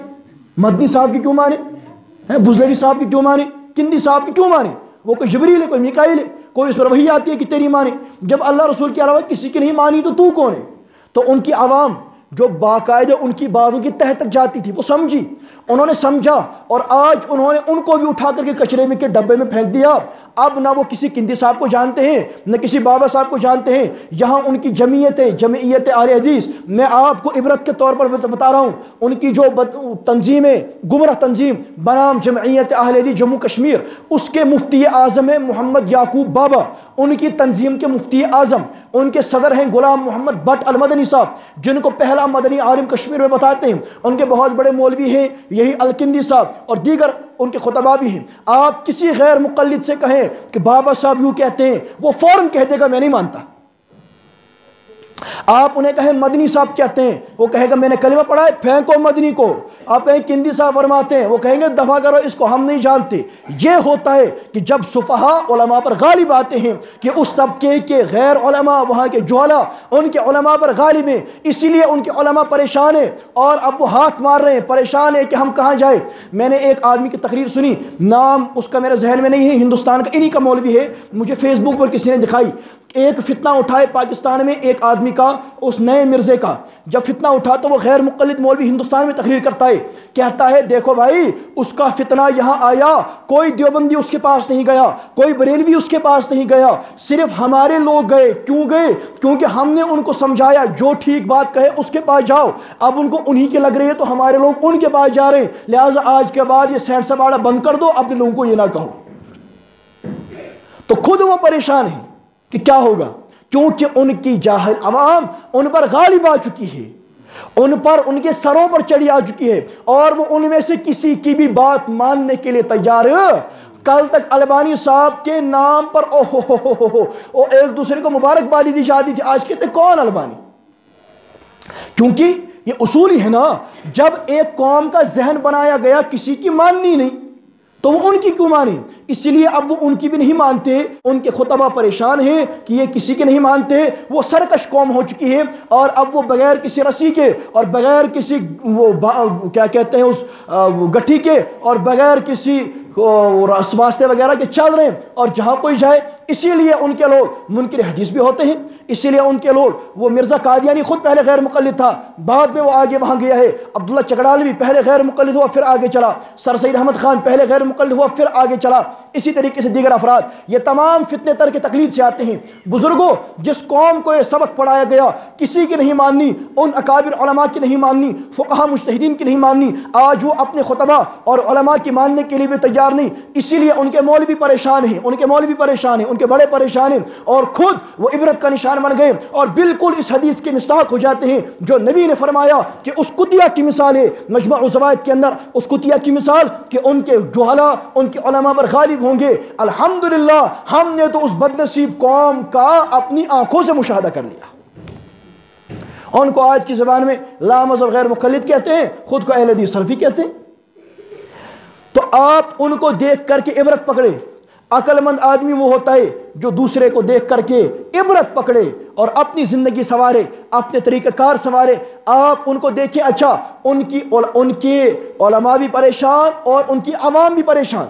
S1: مدنی صاحب کی کیوں مانے؟ بزلوی صاحب کی کیوں مانے؟ کندی صاحب کی کیوں مانے؟ وہ کوئی جبریل ہے، کوئی میکائیل ہے، کوئی اس پر وحی آتی ہے کہ تیری مانے. جب اللہ رسول کے علاوہ کسی کی نہیں مانی تو کون ہے؟ تو ان کی عوام جو باقاعدہ ان کی باتوں کی تہ تک جاتی تھی وہ سمجھی، انہوں نے سمجھا، اور آج انہوں نے ان کو بھی اٹھا کر کے کچرے میں کے ڈبے میں پھینک دیا. اب نہ وہ کسی کندی صاحب کو جانتے ہیں نہ کسی بابا صاحب کو جانتے ہیں. یہاں ان کی جمعیت اہل حدیث، میں آپ کو عبرت کے طور پر بتا رہا ہوں، ان کی جو تنظیم ہے، گمراہ تنظیم بنام جمعیت اہل حدیث جموں کشمیر، اس کے مفتی اعظم ہے محمد یعقوب بابا. ان کی تنظیم کے مفتی اعظم، ان کے صدر ہیں غلام محمد بٹ المدنی صاحب، جن کو پہلا مدنی عالم کشمیر میں بتاتے ہیں. ان کے بہت بڑے مولوی ہیں یہی الکندی صاحب، اور دیگر ان کے خطبہ بھی ہیں. آپ کسی غیر مقلد سے کہیں کہ بابا صاحب یوں کہتے ہیں، وہ فوراً کہہ دے گا میں نہیں مانتا. آپ انہیں کہیں مدنی صاحب کہتے ہیں، وہ کہے گا میں نے کلمہ پڑھا ہے، پھینکو مدنی کو. آپ کہیں کندی صاحب فرماتے ہیں، وہ کہیں گے دفع کرو اس کو، ہم نہیں جانتے. یہ ہوتا ہے کہ جب صفحاء علماء پر غالب آتے ہیں کہ اس طبقے کے غیر علماء، وہاں کے جہلاء ان کے علماء پر غالب ہیں، اسی لیے ان کے علماء پریشان ہیں اور اب وہ ہاتھ مار رہے ہیں، پریشان ہیں کہ ہم کہاں جائیں. میں نے ایک آدمی کی تقریر سنی، نام اس کا میرے ذہن میں نہیں ہے، ہندوستان کا انہی کا مولوی ہے، مجھے فیس بک پر کسی نے دکھائی. ایک فتنہ اٹھائے پاکستان میں ایک آدمی کا، اس نئے مرزے کا. جب فتنہ اٹھا تو وہ غیر مقلد مولوی ہندوستان میں تقریر کرتا ہے، کہتا ہے دیکھو بھائی اس کا فتنہ یہاں آیا، کوئی دیوبندی اس کے پاس نہیں گیا، کوئی بریلوی اس کے پاس نہیں گیا، صرف ہمارے لوگ گئے. کیوں گئے؟ کیونکہ ہم نے ان کو سمجھایا جو ٹھیک بات کہے اس کے پاس جاؤ. اب ان کو انہی کی لگ رہی ہے تو ہمارے لوگ ان کے پاس جا رہے ہیں، لہٰذا آج کے بعد یہ سینٹ سباڑا بند کر دو، اپنے لوگوں کو یہ نہ کہو. تو خود وہ پریشان ہیں کہ کیا ہوگا،
S3: کیونکہ ان کی جاہل عوام ان پر غالب آ چکی ہے، ان پر ان کے سروں پر چڑھی آ چکی ہے، اور وہ ان میں سے کسی کی بھی بات ماننے کے لیے تیار ہے۔ کل تک البانی صاحب کے نام پر ایک دوسرے کو مبارکبادی دی جاتی تھی، آج کہتے کون البانی؟ کیونکہ یہ اصول ہی ہے نا، جب ایک قوم کا ذہن بنایا گیا کسی کی ماننی نہیں تو وہ ان کی کیوں مانے؟ اسی لیے اب وہ ان کی بھی نہیں مانتے، ان کے خطبہ پریشان ہیں کہ یہ کسی کے نہیں مانتے، وہ سرکش قوم ہو چکی ہے، اور اب وہ بغیر کسی رسی کے اور بغیر کسی وہ کیا کہتے ہیں اس گٹھی کے اور بغیر کسی واسطے وغیرہ کے چل رہے ہیں، اور جہاں کوئی جائے۔ اسی لیے ان کے لوگ منکر حدیث بھی ہوتے ہیں، اسی لیے ان کے لوگ، وہ مرزا قادیانی خود پہلے غیر مقلد تھا، بعد میں وہ آگے وہاں گیا ہے، عبداللہ چکڑالوی پہلے غیر مقلد ہوا پھر آگے چلا، سر سید احمد خان پہلے غیر مقلد ہوا پھر آگے چلا، اسی طریقے سے دیگر افراد، یہ تمام فتنے تر کے تقلید سے آتے ہیں۔ بزرگوں، جس قوم کو یہ سبق پڑھایا گیا کسی کی نہیں ماننی، ان اکابر علماء کی نہیں ماننی، فقہا مجتہدین کی نہیں ماننی، آج وہ اپنے خطبہ اور علماء کی ماننے کے لیے بھی تیار نہیں، اسی لیے ان کے مولوی پریشان ہیں، ان کے مولوی پریشان ہیں، ان کے بڑے پریشان ہیں، اور خود وہ عبرت کا نشان بن گئے، اور بالکل اس حدیث کے مصداق ہو جاتے ہیں جو نبی نے فرمایا کہ اس کتیا کی مثال ہے مجمع الزوائد کے اندر، اس کتیا کی مثال کہ ان کے جہلا ان کے علماء پر غالب ہوں گے۔ الحمدللہ ہم نے تو اس بد نصیب قوم کا اپنی آنکھوں سے مشاہدہ کر لیا۔ ان کو آج کی زبان میں لا مذہب غیر مقلد کہتے ہیں، خود کو اہل حدیث سلفی کہتے ہیں۔ تو آپ ان کو دیکھ کر کے عبرت پکڑے۔ عقل مند آدمی وہ ہوتا ہے جو دوسرے کو دیکھ کر کے عبرت پکڑے اور اپنی زندگی سنوارے، اپنے طریقہ کار سنوارے۔ آپ ان کو دیکھیں، اچھا ان کے علماء بھی پریشان اور ان کی عوام بھی پریشان۔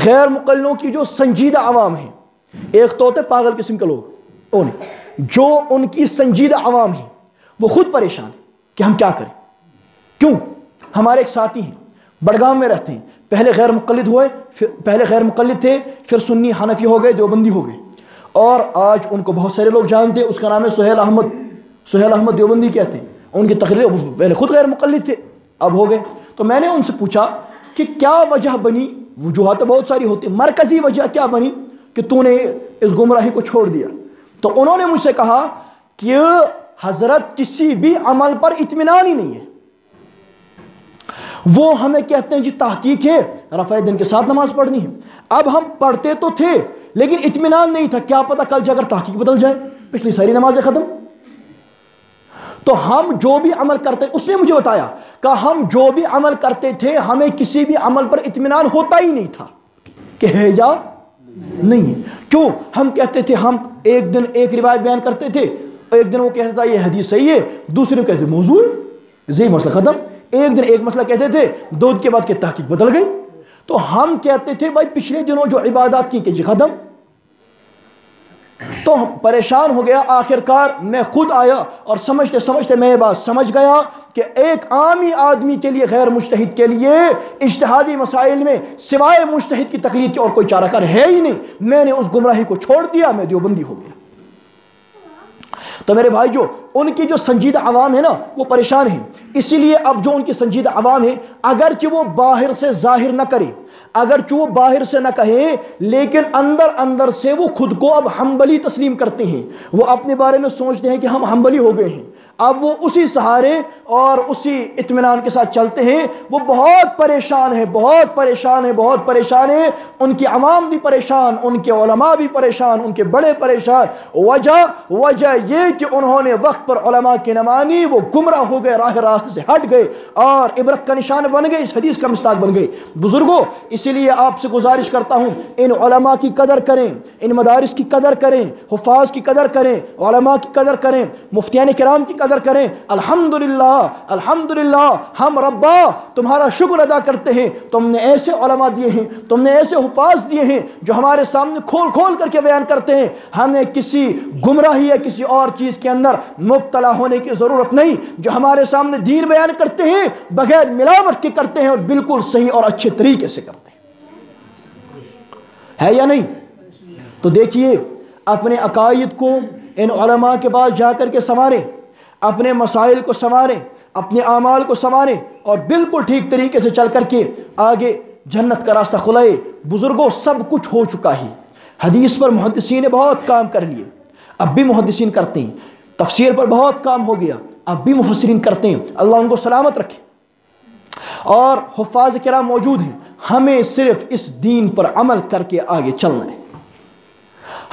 S3: غیر مقلدوں کی جو سنجیدہ عوام ہیں، ایک تو ہوتے پاگل قسم کے لوگ، جو ان کی سنجیدہ عوام ہیں وہ خود پریشان ہیں کہ ہم کیا کریں۔ کیوں؟ ہمارے ایک ساتھی ہیں، بڑگام میں رہتے ہیں، پہلے غیر مقلد ہوئے، پہلے غیر مقلد تھے، پھر سنی حنفی ہو گئے، دیوبندی ہو گئے، اور آج ان کو بہت سارے لوگ جانتے ہیں، اس کا نام ہے سہیل احمد دیوبندی کہتے ہیں۔ ان کی تقریر، پہلے خود غیر مقلد تھے، اب ہو گئے۔ تو میں نے ان سے پوچھا کہ کیا وجہ بنی؟ وجوہات بہت ساری ہوتی، مرکزی وجہ کیا بنی کہ تو نے اس گمراہی کو چھوڑ دیا؟ تو انہوں نے مجھ سے کہا کہ حضرت کسی بھی عمل پر اطمینان ہی نہیں ہے۔ وہ ہمیں کہتے ہیں جی تحقیق ہے، رفع دین کے ساتھ نماز پڑھنی ہے۔ اب ہم پڑھتے تو تھے لیکن اطمینان نہیں تھا، کیا پتہ کل جا کر تحقیق بدل جائے، پچھلی ساری نمازیں ختم۔ تو ہم جو بھی عمل کرتے، اس نے مجھے بتایا کہ ہم جو بھی عمل کرتے تھے ہمیں کسی بھی عمل پر اطمینان ہوتا ہی نہیں تھا کہ ہے یا نہیں ہے۔ کیوں؟ ہم کہتے تھے، ہم ایک دن ایک روایت بیان کرتے تھے، ایک دن وہ کہتا تھا یہ حدیث صحیح ہے، دوسرے دن کہتے موضوع ہے، یہ مسئلہ ختم۔ ایک دن ایک مسئلہ کہتے تھے، دو دن کے بعد کہ تحقیق بدل گئی۔ تو ہم کہتے تھے بھائی پچھلے دنوں جو عبادات کی کہ جی ختم۔ تو ہم پریشان ہو گیا، آخر کار میں خود آیا اور سمجھتے سمجھتے میں یہ بات سمجھ گیا کہ ایک عامی آدمی کے لیے، غیر مجتہد کے لیے اجتہادی مسائل میں سوائے مجتہد کی تقلید کے اور کوئی چارہ کار ہے ہی نہیں۔ میں نے اس گمراہی کو چھوڑ دیا، میں دیوبندی ہو گیا۔ تو میرے بھائی، جو ان کی جو سنجیدہ عوام ہے نا وہ پریشان ہیں، اسی لیے اب جو ان کی سنجیدہ عوام ہے، اگرچہ وہ باہر سے ظاہر نہ کرے، اگرچہ وہ باہر سے نہ کہیں، لیکن اندر اندر سے وہ خود کو اب حنبلی تسلیم کرتے ہیں۔ وہ اپنے بارے میں سوچتے ہیں کہ ہم حنبلی ہو گئے ہیں، اب وہ اسی سہارے اور اسی اطمینان کے ساتھ چلتے ہیں۔ وہ بہت پریشان ہیں، بہت پریشان ہیں، بہت پریشان ہیں۔ ان کی عوام بھی پریشان، ان کے علماء بھی پریشان، ان کے بڑے پریشان۔ وجہ یہ کہ انہوں نے وقت پر علماء کی نہ مانی، وہ گمراہ ہو گئے، راہ راستے سے ہٹ گئے اور عبرت کا نشان بن گئے، اس حدیث کا مصداق بن گئے۔ بزرگوں، اسی لیے آپ سے گزارش کرتا ہوں، ان علماء کی قدر کریں، ان مدارس کی قدر کریں، حفاظ کی قدر کریں، علماء کی قدر کریں، مفتیان کرام کی قدر کریں۔ الحمدللہ الحمدللہ، ہم ربا تمہارا شکر ادا کرتے ہیں، تم نے ایسے علماء دیے ہیں، تم نے ایسے حفاظ دیے ہیں جو ہمارے سامنے کھول کھول کر کے بیان کرتے ہیں۔ ہمیں کسی گمراہی یا کسی اور چیز کے اندر مبتلا ہونے کی ضرورت نہیں، جو ہمارے سامنے دین بیان کرتے ہیں بغیر ملاوٹ کے کرتے ہیں اور بالکل صحیح اور اچھے طریقے سے کرتے ہیں، ہے یا نہیں؟ تو دیکھیے، اپنے عقائد کو ان علماء کے پاس جا کر کے سنواریں، اپنے مسائل کو سنواریں، اپنے اعمال کو سنواریں اور بالکل ٹھیک طریقے سے چل کر کے آگے جنت کا راستہ کھلائے۔ بزرگوں، سب کچھ ہو چکا ہے، حدیث پر محدثین نے بہت کام کر لیے، اب بھی محدثین کرتے ہیں، تفسیر پر بہت کام ہو گیا، اب بھی مفسرین کرتے ہیں، اللہ ان کو سلامت رکھے، اور حفاظ کرام موجود ہیں۔ ہمیں صرف اس دین پر عمل کر کے آگے چلنا ہے۔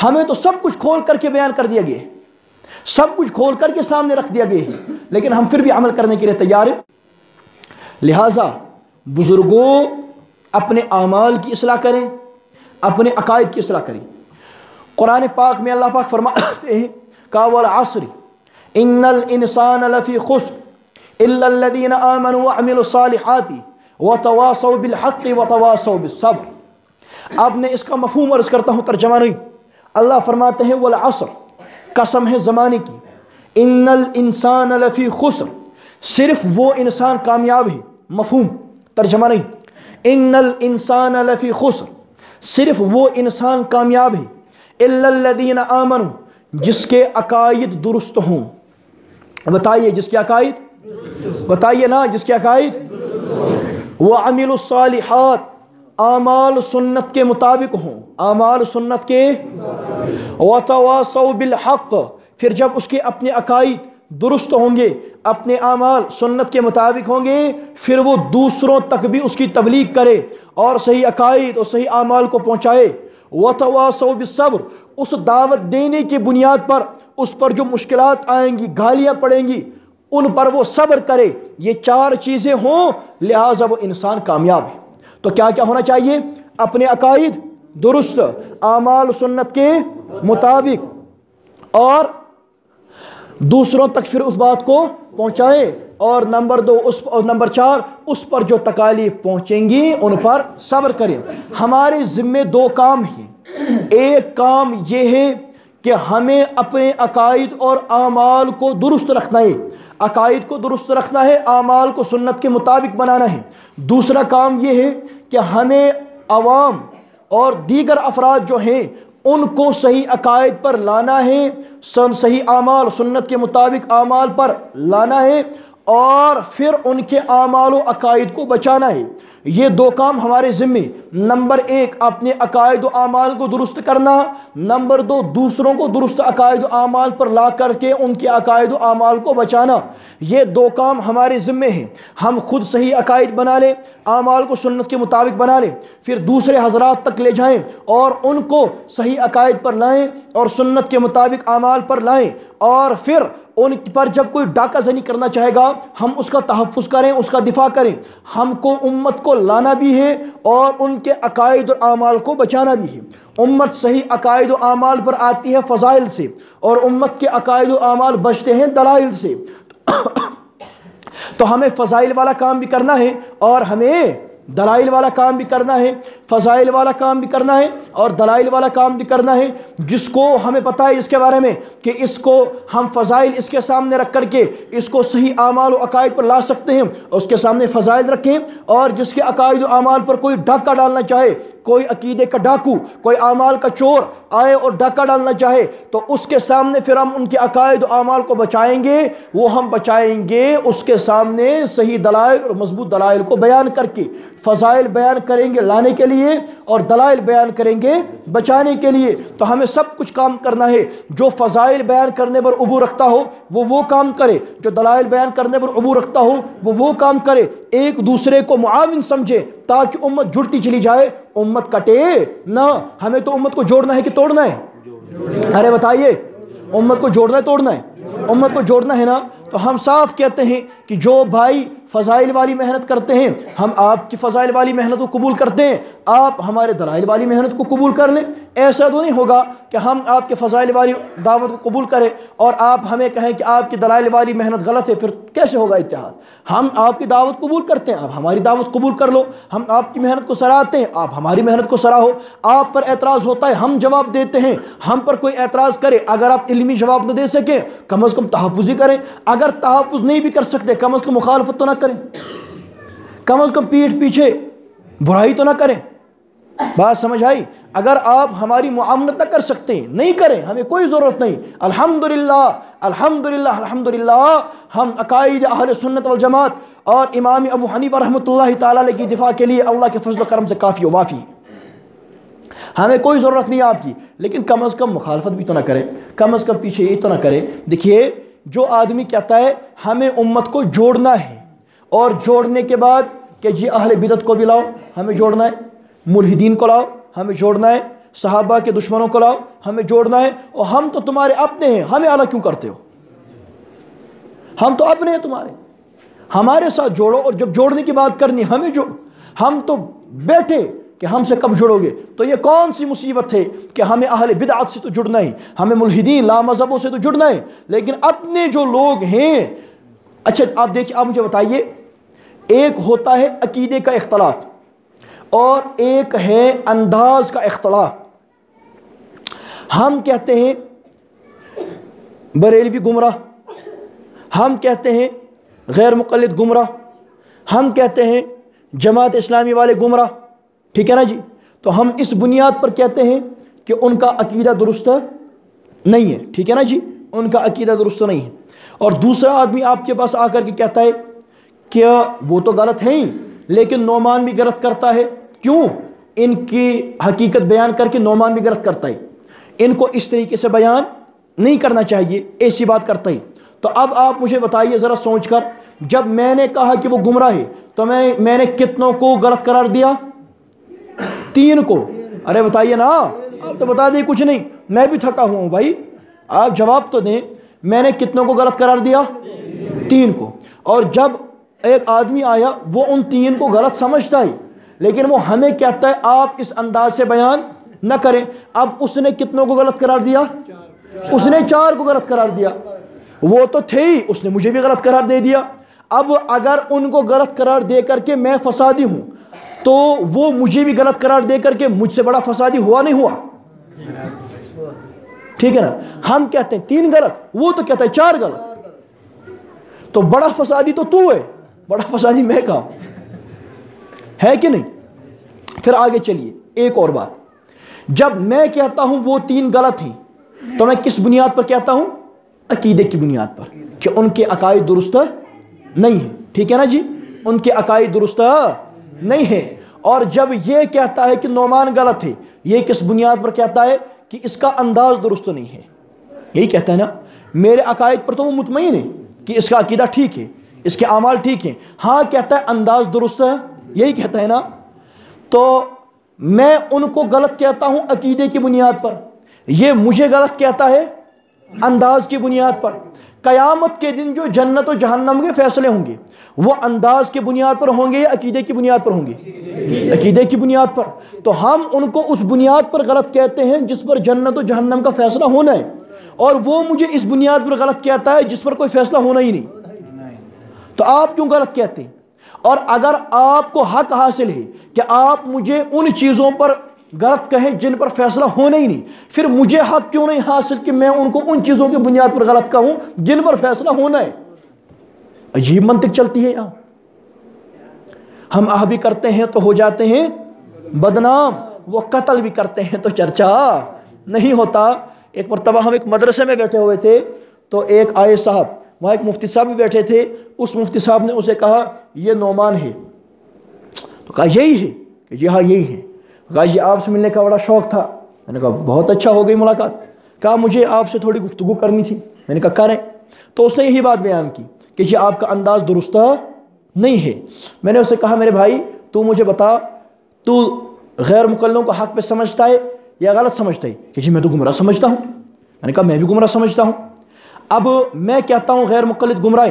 S3: ہمیں تو سب کچھ کھول کر کے بیان کر دیا گیا ہے، سب کچھ کھول کر کے سامنے رکھ دیا گیا ہے، لیکن ہم پھر بھی عمل کرنے کے لیے تیار ہیں۔ لہٰذا بزرگوں اپنے اعمال کی اصلاح کریں، اپنے عقائد کی اصلاح کریں۔ قرآن پاک میں اللہ پاک فرماتے ہیں کہ والعصر ان الانسان لفی خسر الا الذین آمنوا وعملوا الصالحات وتواصوا بالحق وتواصوا بالصبر۔ اب میں اس کا مفہوم عرض کرتا ہوں، ترجمہ نہیں۔ اللہ فرماتے ہیں والعصر، قسم ہے زمانے کی، ان الانسان لفی خسر، صرف وہ انسان کامیاب ہے، مفہوم، ترجمہ نہیں۔ ان الانسان لفی خسر، صرف وہ انسان کامیاب ہے، الا الذین آمنوا، جس کے عقائد درست ہوں۔ بتائیے جس کے عقائد، بتائیے نا جس کے عقائد، وعملوا الصالحات، اعمال سنت کے مطابق ہوں، اعمال سنت کے، وتواصوا بالحق، پھر جب اس کے اپنے عقائد درست ہوں گے، اپنے اعمال سنت کے مطابق ہوں گے، پھر وہ دوسروں تک بھی اس کی تبلیغ کرے اور صحیح عقائد اور صحیح اعمال کو پہنچائے۔ وتواصوا بالصبر، اس دعوت دینے کی بنیاد پر اس پر جو مشکلات آئیں گی، گالیاں پڑیں گی، ان پر وہ صبر کرے۔ یہ چار چیزیں ہوں، لہٰذا وہ انسان کامیاب ہے۔ تو کیا کیا ہونا چاہیے؟ اپنے عقائد درست، اعمال سنت کے مطابق، اور دوسروں تک پھر اس بات کو پہنچائے، اور نمبر 4 اس پر جو تکالیف پہنچیں گی ان پر صبر کریں۔ ہمارے ذمے 2 کام ہیں۔ ایک کام یہ ہے کہ ہمیں اپنے عقائد اور اعمال کو درست رکھنا ہے، عقائد کو درست رکھنا ہے، اعمال کو سنت کے مطابق بنانا ہے۔ دوسرا کام یہ ہے کہ ہمیں عوام اور دیگر افراد جو ہیں ان کو صحیح عقائد پر لانا ہے، صحیح اعمال سنت کے مطابق اعمال پر لانا ہے، اور پھر ان کے اعمال و عقائد کو بچانا ہے۔ یہ 2 کام ہمارے ذمے، نمبر 1 اپنے عقائد و اعمال کو درست کرنا، نمبر 2 دوسروں کو درست عقائد و اعمال پر لا کر کے ان کے عقائد و اعمال کو بچانا۔ یہ 2 کام ہمارے ذمے ہیں۔ ہم خود صحیح عقائد بنا لیں، اعمال کو سنت کے مطابق بنا لیں، پھر دوسرے حضرات تک لے جائیں اور ان کو صحیح عقائد پر لائیں اور سنت کے مطابق اعمال پر لائیں، اور پھر ان پر جب کوئی ڈاکہ زنی کرنا چاہے گا ہم اس کا تحفظ کریں، اس کا دفاع کریں۔ ہم کو امت کو لانا بھی ہے اور ان کے عقائد اور اعمال کو بچانا بھی ہے۔ امت صحیح عقائد و اعمال پر آتی ہے فضائل سے، اور امت کے عقائد و اعمال بچتے ہیں دلائل سے۔ تو ہمیں فضائل والا کام بھی کرنا ہے اور ہمیں دلائل والا کام بھی کرنا ہے، فضائل والا کام بھی کرنا ہے اور دلائل والا کام بھی کرنا ہے۔ جس کو ہمیں پتہ ہے اس کے بارے میں کہ اس کو ہم فضائل اس کے سامنے رکھ کر کے اس کو صحیح اعمال و عقائد پر لا سکتے ہیں، اس کے سامنے فضائل رکھیں، اور جس کے عقائد و اعمال پر کوئی ڈاکہ ڈالنا چاہے، کوئی عقیدے کا ڈاکو، کوئی اعمال کا چور آئے اور ڈاکہ ڈالنا چاہے، تو اس کے سامنے پھر ہم ان کے عقائد و اعمال کو بچائیں گے۔ وہ ہم بچائیں گے اس کے سامنے صحیح دلائل اور مضبوط دلائل کو بیان کر کے، فضائل بیان کریں گے لانے کے لیے اور دلائل بیان کریں گے بچانے کے لیے۔ تو ہمیں سب کچھ کام کرنا ہے۔ جو فضائل بیان کرنے پر عبور رکھتا ہو وہ کام کرے، جو دلائل بیان کرنے پر عبور رکھتا ہو وہ کام کرے۔ ایک دوسرے کو معاون سمجھے تاکہ امت جڑتی چلی جائے، امت کٹے نہ۔ ہمیں تو امت کو جوڑنا ہے کہ توڑنا ہے؟ ارے بتائیے، امت کو جوڑنا ہے توڑنا ہے؟ امت کو جوڑنا ہے نا۔ تو ہم صاف کہتے ہیں کہ جو بھائی فضائل والی محنت کرتے ہیں ہم آپ کی فضائل والی محنت کو قبول کرتے ہیں، آپ ہمارے دلائل والی محنت کو قبول کر لیں۔ ایسا تو نہیں ہوگا کہ ہم آپ کے فضائل والی دعوت کو قبول کریں اور آپ ہمیں کہیں کہ آپ کی دلائل والی محنت غلط ہے، پھر کیسے ہوگا اتحاد؟ ہم آپ کی دعوت قبول کرتے ہیں، آپ ہماری دعوت قبول کر لو۔ ہم آپ کی محنت کو سراہتے ہیں، آپ ہماری محنت کو سراہو۔ آپ پر اعتراض ہوتا ہے ہم جواب دیتے ہیں، ہم پر کوئی اعتراض کرے اگر آپ علمی جواب نہ دے سکیں کم از کم تحفظ ہی کریں۔ اگر تحفظ نہیں بھی کر سکتے کم از کم مخالفت تو نہ کریں، کم از کم پیٹھ پیچھے برائی تو نہ کریں۔ بات سمجھ آئی؟ اگر آپ ہماری معاونت نہ کر سکتے ہیں نہیں کریں، ہمیں کوئی ضرورت نہیں۔ الحمدللہ الحمدللہ الحمدللہ ہم عقائد اہل سنت والجماعت اور امام ابو حنیفہ رحمۃ اللہ تعالی علیہ کی دفاع کے لیے اللہ کے فضل و کرم سے کافی و وافی۔ ہمیں کوئی ضرورت نہیں آپ کی، لیکن کم از کم مخالفت بھی تو نہ کرے، کم از کم پیچھے یہی تو نہ کرے۔ دیکھیے جو آدمی کہتا ہے ہمیں امت کو جوڑنا ہے، اور جوڑنے کے بعد کہ جی اہل بدعت کو بھی لاؤ ہمیں جوڑنا ہے، ملحدین کو لاؤ ہمیں جوڑنا ہے، صحابہ کے دشمنوں کو لاؤ ہمیں جوڑنا ہے، اور ہم تو تمہارے اپنے ہیں، ہمیں الگ کیوں کرتے ہو؟ ہم تو اپنے ہیں تمہارے، ہمارے ساتھ جوڑو، اور جب جوڑنے کی بات کرنی ہمیں جوڑو۔ ہم تو بیٹھے کہ ہم سے کب جڑو گے؟ تو یہ کون سی مصیبت ہے کہ ہمیں اہل بدعت سے تو جڑنا ہے، ہمیں ملحدین لا مذہبوں سے تو جڑنا ہے، لیکن اپنے جو لوگ ہیں۔ اچھا آپ دیکھیے، آپ مجھے بتائیے، ایک ہوتا ہے عقیدے کا اختلاف اور ایک ہے انداز کا اختلاف۔ ہم کہتے ہیں بریلوی گمراہ، ہم کہتے ہیں غیر مقلد گمراہ، ہم کہتے ہیں جماعت اسلامی والے گمراہ، ٹھیک ہے نا جی؟ تو ہم اس بنیاد پر کہتے ہیں کہ ان کا عقیدہ درست نہیں ہے، ٹھیک ہے نا جی؟ ان کا عقیدہ درست نہیں ہے۔ اور دوسرا آدمی آپ کے پاس آ کر کے کہتا ہے کہ وہ تو غلط ہیں ہی، لیکن نعمان بھی غلط کرتا ہے۔ کیوں؟ ان کی حقیقت بیان کر کے نعمان بھی غلط کرتا ہے، ان کو اس طریقے سے بیان نہیں کرنا چاہیے، ایسی بات کرتا ہے۔ تو اب آپ مجھے بتائیے ذرا سوچ کر، جب میں نے کہا کہ وہ گمراہ ہے تو میں نے کتنوں کو غلط قرار دیا؟ 3 کو۔ ارے بتائیے نا، آپ تو بتا دیں کچھ نہیں، میں بھی تھکا ہوا ہوں بھائی، آپ جواب تو دیں۔ میں نے کتنوں کو غلط قرار دیا؟ 3 کو۔ اور جب ایک آدمی آیا وہ ان 3 کو غلط سمجھتا ہے، لیکن وہ ہمیں کہتا ہے آپ اس انداز سے بیان نہ کریں۔ اب اس نے کتنوں کو غلط قرار دیا؟ اس نے 4 کو غلط قرار دیا۔ وہ تو تھے ہی، اس نے مجھے بھی غلط قرار دے دیا۔ اب اگر ان کو غلط قرار دے کر کے میں فسادی ہوں تو وہ مجھے بھی غلط قرار دے کر کے مجھ سے بڑا فسادی ہوا نہیں ہوا؟ ٹھیک ہے نا؟ ہم کہتے ہیں 3 غلط، وہ تو کہتا ہے 4 غلط، تو بڑا فسادی تو ہے، بڑا فسادی میں کہا ہے کہ نہیں؟ پھر آگے چلیے، ایک اور بات، جب میں کہتا ہوں وہ 3 غلط ہیں تو میں کس بنیاد پر کہتا ہوں؟ عقیدے کی بنیاد پر، کہ ان کے عقائد درست نہیں ہے، ٹھیک ہے نا جی؟ ان کے عقائد درست نہیں ہے۔ اور جب یہ کہتا ہے کہ نعمان غلط ہے، یہ کس بنیاد پر کہتا ہے؟ کہ اس کا انداز درست نہیں ہے، یہی کہتا ہے نا۔ میرے عقائد پر تو وہ مطمئن ہے کہ اس کا عقیدہ ٹھیک ہے، اس کے اعمال ٹھیک ہیں، ہاں کہتا ہے انداز درست ہے، یہی کہتا ہے نا۔ تو میں ان کو غلط کہتا ہوں عقیدے کی بنیاد پر، یہ مجھے غلط کہتا ہے انداز کی بنیاد پر۔ قیامت کے دن جو جنت و جہنم کے فیصلے ہوں گے وہ انداز کی بنیاد پر ہوں گے یا عقیدے کی بنیاد پر ہوں گے؟ عقیدے کی بنیاد پر۔ تو ہم ان کو اس بنیاد پر غلط کہتے ہیں جس پر جنت و جہنم کا فیصلہ ہونا ہے، اور وہ مجھے اس بنیاد پر غلط کہتا ہے جس پر کوئی فیصلہ ہونا ہی نہیں۔ تو آپ کیوں غلط کہتے ہیں؟ اور اگر آپ کو حق حاصل ہے کہ آپ مجھے ان چیزوں پر غلط کہیں جن پر فیصلہ ہونا ہی نہیں، پھر مجھے حق کیوں نہیں حاصل کہ میں ان کو ان چیزوں کی بنیاد پر غلط کہوں جن پر فیصلہ ہونا ہے؟ عجیب منطق چلتی ہے یہاں۔ ہم بھی کرتے ہیں تو ہو جاتے ہیں بدنام، وہ قتل بھی کرتے ہیں تو چرچا نہیں ہوتا۔ ایک مرتبہ ہم ایک مدرسے میں بیٹھے ہوئے تھے تو ایک آئے صاحب، وہاں ایک مفتی صاحب بھی بیٹھے تھے، اس مفتی صاحب نے اسے کہا یہ نعمان ہے، تو کہا یہی ہے؟ کہ جی ہاں یہی ہے۔ کہا جی آپ سے ملنے کا بڑا شوق تھا۔ میں نے کہا بہت اچھا ہو گئی ملاقات۔ کہا مجھے آپ سے تھوڑی گفتگو کرنی تھی۔ میں نے کہا کریں۔ تو اس نے یہی بات بیان کی کہ جی آپ کا انداز درست نہیں ہے۔ میں نے اسے کہا میرے بھائی تو مجھے بتا، تو غیر مقلدوں کو حق پہ سمجھتا ہے یا غلط سمجھتا ہے؟ کہ جی میں تو گمراہ سمجھتا ہوں۔ میں نے کہا میں بھی گمراہ سمجھتا ہوں۔ اب میں کہتا ہوں غیر مقلد گمراہ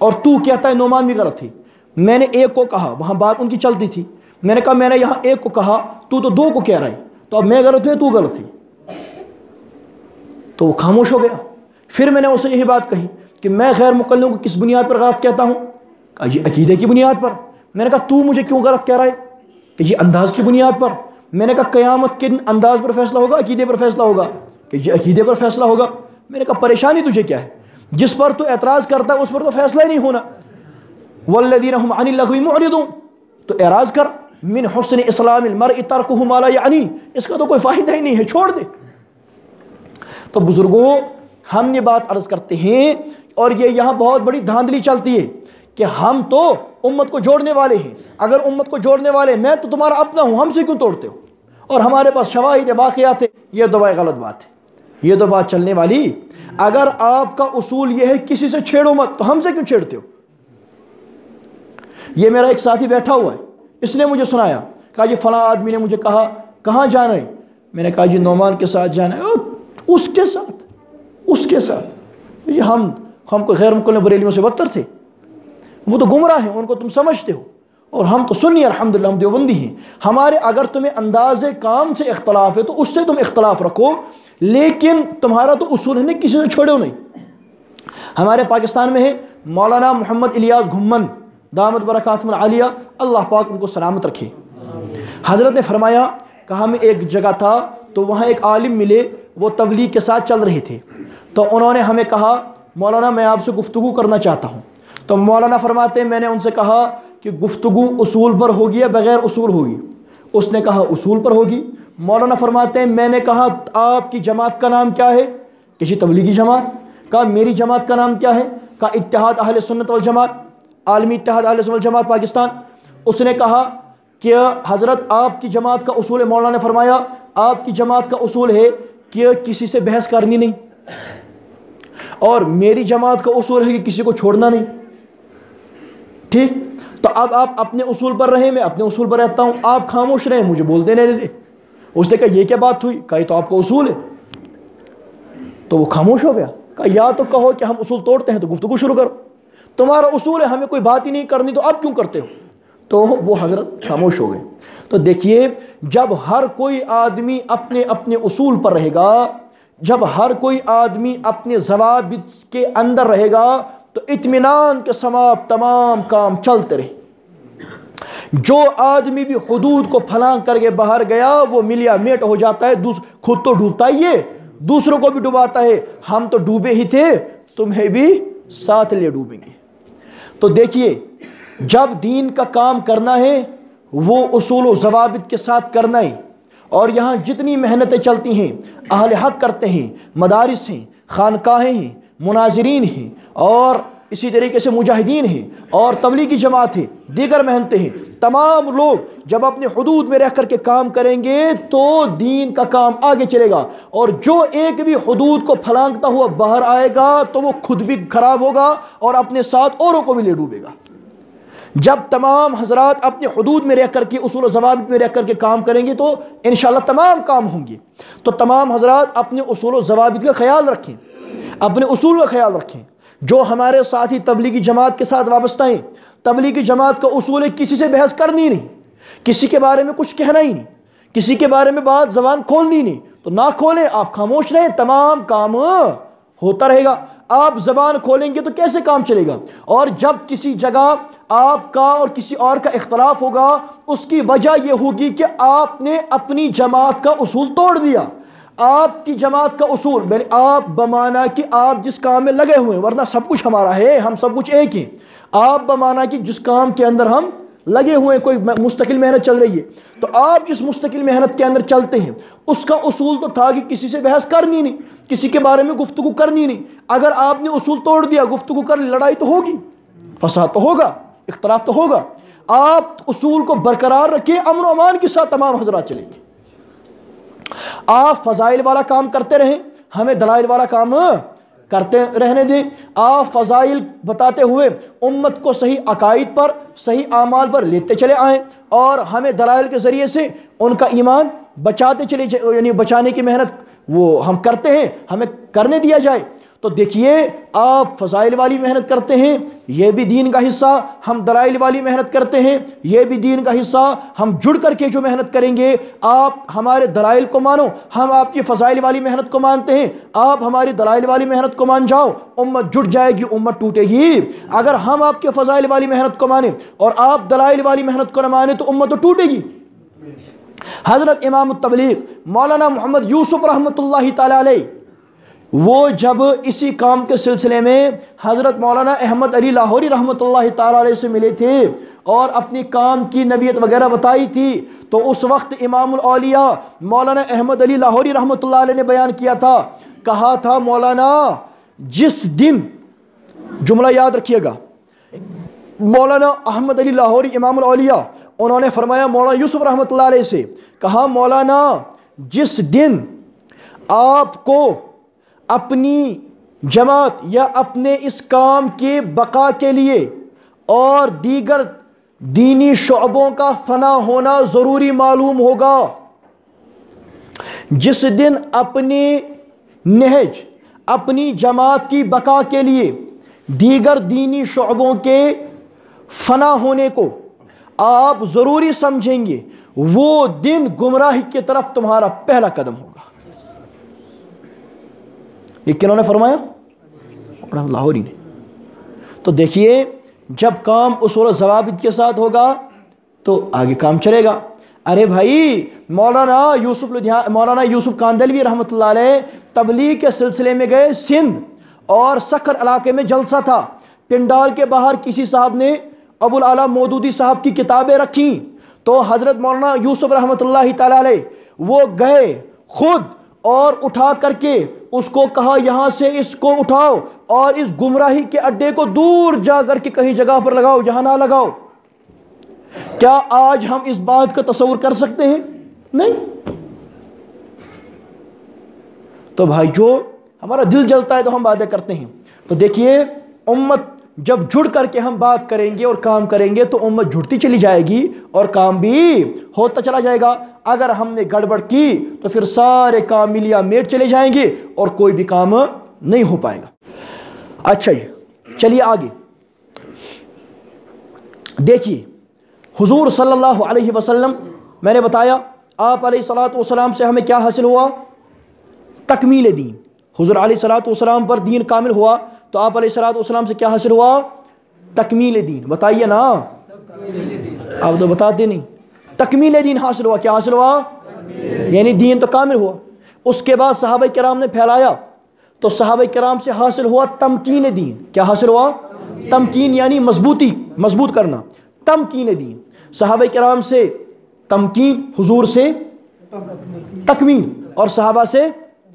S3: اور تو کہتا ہے نعمان بھی غلط تھی۔ میں نے ایک کو کہا، وہاں بات ان کی چلتی تھی، میں نے کہا میں نے یہاں ایک کو کہا، تو 2 کو کہہ رہا ہے، تو اب میں غلط ہوں تو غلط ہے۔ تو وہ خاموش ہو گیا۔ پھر میں نے اسے یہی بات کہی کہ میں غیر مقلدوں کو کس بنیاد پر غلط کہتا ہوں؟ کہا جی عقیدے کی بنیاد پر۔ میں نے کہا تو مجھے کیوں غلط کہہ رہا ہے؟ کہ جی انداز کی بنیاد پر۔ میں نے کہا قیامت کے انداز پر فیصلہ ہوگا عقیدے پر فیصلہ ہوگا؟ کہ جی عقیدے پر فیصلہ ہوگا۔ میں نے کہا پریشانی تجھے کیا ہے؟ جس پر تو اعتراض کرتا ہے اس پر تو فیصلہ ہی نہیں ہونا۔ والذین هم عن اللغو معرضون، تو اعراض کر۔ من حسن اسلام المرء ترکہ ما لا یعنی، اس کا تو کوئی فائدہ ہی نہیں ہے، چھوڑ دے۔ تو بزرگوں ہم یہ بات عرض کرتے ہیں، اور یہ یہاں بہت بڑی دھاندلی چلتی ہے کہ ہم تو امت کو جوڑنے والے ہیں، اگر امت کو جوڑنے والے میں تو تمہارا اپنا ہوں، ہم سے کیوں توڑتے ہو؟ اور ہمارے پاس شواہد واقعات ہیں، یہ تو بھائی غلط بات ہے، یہ تو بات چلنے والی۔ اگر آپ کا اصول یہ ہے کسی سے چھیڑو مت، تو ہم سے کیوں چھیڑتے ہو؟ یہ میرا ایک ساتھی بیٹھا ہوا ہے، اس نے مجھے سنایا، کہا جی فلاں آدمی نے مجھے کہا کہاں جانا ہے؟ میں نے کہا جی نعمان کے ساتھ جانا ہے۔ اس کے ساتھ یہ ہم کو غیر مقلد بریلیوں سے بدتر تھے، وہ تو گمراہ ہیں، ان کو تم سمجھتے ہو، اور ہم تو سنی، الحمدللہ ہم دیوبندی ہیں۔ ہمارے اگر تمہیں انداز کام سے اختلاف ہے تو اس سے تم اختلاف رکھو، لیکن تمہارا تو اصول ہے نا کسی سے چھوڑو نہیں۔ ہمارے پاکستان میں ہے مولانا محمد الیاس گھمن دامت برکاتہم العالیہ، اللہ پاک ان کو سلامت رکھے۔ حضرت نے فرمایا، کہا میں ایک جگہ تھا تو وہاں ایک عالم ملے، وہ تبلیغ کے ساتھ چل رہے تھے، تو انہوں نے ہمیں کہا مولانا میں آپ سے گفتگو کرنا چاہتا ہوں۔ تو مولانا فرماتے ہیں میں نے ان سے کہا کہ گفتگو اصول پر ہوگی یا بغیر اصول ہوگی؟ اس نے کہا اصول پر ہوگی۔ مولانا فرماتے ہیں میں نے کہا آپ کی جماعت کا نام کیا ہے؟ کسی تبلیغی جماعت؟ کہا میری جماعت کا نام کیا ہے؟ کہا اتحاد اہل سنت والجماعت، عالمی اتحاد اہل سنت والجماعت پاکستان۔ اس نے کہا کہ حضرت آپ کی جماعت کا اصول ہے، مولانا نے فرمایا آپ کی جماعت کا اصول ہے کہ کسی سے بحث کرنی نہیں، اور میری جماعت کا اصول ہے کہ کسی کو چھوڑنا نہیں۔ ٹھیک، تو اب آپ اپنے اصول پر رہیں، میں اپنے اصول پر رہتا ہوں، آپ خاموش رہیں، مجھے بولتے نہیں دیں۔ اس نے کہا یہ کیا بات ہوئی؟ کہا یہ تو آپ کا اصول ہے۔ تو وہ خاموش ہو گیا۔ کہا یا تو کہو کہ ہم اصول توڑتے ہیں تو گفتگو شروع کرو، تمہارا اصول ہے ہمیں کوئی بات ہی نہیں کرنی تو اب کیوں کرتے ہو؟ تو وہ حضرت خاموش ہو گئے۔ تو دیکھیے جب ہر کوئی آدمی اپنے اپنے اصول پر رہے گا، جب ہر کوئی آدمی اپنے ضوابط کے اندر رہے گا تو اطمینان کے ساتھ تمام کام چلتے رہے۔ جو آدمی بھی حدود کو پھلانگ کر کے باہر گیا وہ ملیا میٹ ہو جاتا ہے، خود تو ڈوبتا ہی ہے، دوسروں کو بھی ڈوباتا ہے۔ ہم تو ڈوبے ہی تھے، تمہیں بھی ساتھ لے ڈوبیں گے۔ تو دیکھیے جب دین کا کام کرنا ہے وہ اصول و ضوابط کے ساتھ کرنا ہے، اور یہاں جتنی محنتیں چلتی ہیں، اہل حق کرتے ہیں، مدارس ہیں، خانقاہیں ہیں، مناظرین ہیں، اور اسی طریقے سے مجاہدین ہیں، اور تبلیغی جماعت ہے، دیگر محنتیں ہیں، تمام لوگ جب اپنے حدود میں رہ کر کے کام کریں گے تو دین کا کام آگے چلے گا۔ اور جو ایک بھی حدود کو پھلانگتا ہوا باہر آئے گا تو وہ خود بھی خراب ہوگا اور اپنے ساتھ اوروں کو بھی لے ڈوبے گا۔ جب تمام حضرات اپنے حدود میں رہ کر کے اصول و ضوابط میں رہ کر کے کام کریں گے تو انشاءاللہ تمام کام ہوں گے۔ تو تمام حضرات اپنے اصول و ضوابط کا خیال رکھیں، اپنے اصول کا خیال رکھیں۔ جو ہمارے ساتھی تبلیغی جماعت کے ساتھ وابستہ ہیں، تبلیغی جماعت کا اصول ہے کسی سے بحث کرنی نہیں، کسی کے بارے میں کچھ کہنا ہی نہیں، کسی کے بارے میں بات زبان کھولنی نہیں۔ تو نہ کھولیں، آپ خاموش رہیں، تمام کام ہوتا رہے گا۔ آپ زبان کھولیں گے تو کیسے کام چلے گا؟ اور جب کسی جگہ آپ کا اور کسی اور کا اختلاف ہوگا اس کی وجہ یہ ہوگی کہ آپ نے اپنی جماعت کا اصول توڑ دیا۔ آپ کی جماعت کا اصول یعنی آپ بمانا کہ آپ جس کام میں لگے ہوئے ہیں، ورنہ سب کچھ ہمارا ہے، ہم سب کچھ ایک ہیں۔ آپ بمانا کہ جس کام کے اندر ہم لگے ہوئے ہیں، کوئی مستقل محنت چل رہی ہے، تو آپ جس مستقل محنت کے اندر چلتے ہیں اس کا اصول تو تھا کہ کسی سے بحث کرنی نہیں، کسی کے بارے میں گفتگو کرنی نہیں۔ اگر آپ نے اصول توڑ دیا، گفتگو کر لڑائی تو ہوگی، فساد تو ہوگا، اختلاف تو ہوگا۔ آپ اصول کو برقرار رکھیں، امن و امان کے ساتھ تمام حضرات چلیں گے۔ آپ فضائل والا کام کرتے رہیں، ہمیں دلائل والا کام کرتے رہنے دیں۔ آپ فضائل بتاتے ہوئے امت کو صحیح عقائد پر، صحیح اعمال پر لیتے چلے آئیں، اور ہمیں دلائل کے ذریعے سے ان کا ایمان بچاتے چلے، یعنی بچانے کی محنت وہ ہم کرتے ہیں، ہمیں کرنے دیا جائے۔ تو دیکھیے آپ فضائل والی محنت کرتے ہیں، یہ بھی دین کا حصہ، ہم دلائل والی محنت کرتے ہیں، یہ بھی دین کا حصہ۔ ہم جڑ کر کے جو محنت کریں گے، آپ ہمارے دلائل کو مانو، ہم آپ کی فضائل والی محنت کو مانتے ہیں، آپ ہماری دلائل والی محنت کو مان جاؤ، امت جڑ جائے گی، امت ٹوٹے گی۔ اگر ہم آپ کے فضائل والی محنت کو مانیں اور آپ دلائل والی محنت کو نہ مانیں تو امت تو ٹوٹے گی۔ حضرت امام التبلیغ مولانا محمد یوسف رحمۃ اللہ تعالی علیہ، وہ جب اسی کام کے سلسلے میں حضرت مولانا احمد علی لاہوری رحمۃ اللہ تعالی علیہ سے ملے تھے اور اپنی کام کی نوعیت وغیرہ بتائی تھی، تو اس وقت امام الاولیاء مولانا احمد علی لاہوری رحمۃ اللہ علیہ نے بیان کیا تھا، کہا تھا مولانا جس دن، جملہ یاد رکھیے گا، مولانا احمد علی لاہوری امام الاولیاء انہوں نے فرمایا مولانا یوسف رحمۃ اللہ علیہ سے، کہا مولانا جس دن آپ کو اپنی جماعت یا اپنے اس کام کے بقا کے لیے اور دیگر دینی شعبوں کا فنا ہونا ضروری معلوم ہوگا، جس دن اپنی نہج اپنی جماعت کی بقا کے لیے دیگر دینی شعبوں کے فنا ہونے کو آپ ضروری سمجھیں گے، وہ دن گمراہی کی طرف تمہارا پہلا قدم ہوگا۔ یہ کنہوں نے فرمایا؟ لاہوری نے۔ تو دیکھیے جب کام اصول و ضوابط کے ساتھ ہوگا تو آگے کام چلے گا۔ ارے بھائی مولانا یوسف کاندلوی رحمۃ اللہ علیہ تبلیغ کے سلسلے میں گئے سندھ، اور سکھر علاقے میں جلسہ تھا، پنڈال کے باہر کسی صاحب نے ابو الاعلیٰ مودودی صاحب کی کتابیں رکھیں، تو حضرت مولانا یوسف رحمۃ اللہ تعالی علیہ وہ گئے خود اور اٹھا کر کے اس کو کہا یہاں سے اس کو اٹھاؤ اور اس گمراہی کے اڈے کو دور جا کر کے کہیں جگہ پر لگاؤ جہاں نہ لگاؤ۔ کیا آج ہم اس بات کا تصور کر سکتے ہیں؟ نہیں۔ تو بھائی جو ہمارا دل جلتا ہے تو ہم باتیں کرتے ہیں۔ تو دیکھیے امت جب جڑ کر کے ہم بات کریں گے اور کام کریں گے تو امت جڑتی چلی جائے گی اور کام بھی ہوتا چلا جائے گا۔ اگر ہم نے گڑبڑ کی تو پھر سارے کام ملیا میٹ چلے جائیں گے اور کوئی بھی کام نہیں ہو پائے گا۔ اچھا جی چلیے آگے دیکھیے، حضور صلی اللہ علیہ وسلم میں نے بتایا آپ علیہ الصلوۃ والسلام سے ہمیں کیا حاصل ہوا؟ تکمیل دین۔ حضور علیہ الصلوۃ والسلام پر دین کامل ہوا تو آپ علیہ الصلوۃ والسلام سے کیا حاصل ہوا؟ تکمیل دین۔ بتائیے نا، آپ تو بتاتے نہیں۔ تکمیل دین حاصل ہوا۔ کیا حاصل ہوا؟ یعنی دین تو کامل ہوا۔ اس کے بعد صحابہ کرام نے پھیلایا تو صحابہ کرام سے حاصل ہوا تمکین دین۔ کیا حاصل ہوا؟ تمکین یعنی مضبوط کرنا، تمکین دین۔ صحابہ کرام سے تمکین، حضور سے تکمیل اور صحابہ سے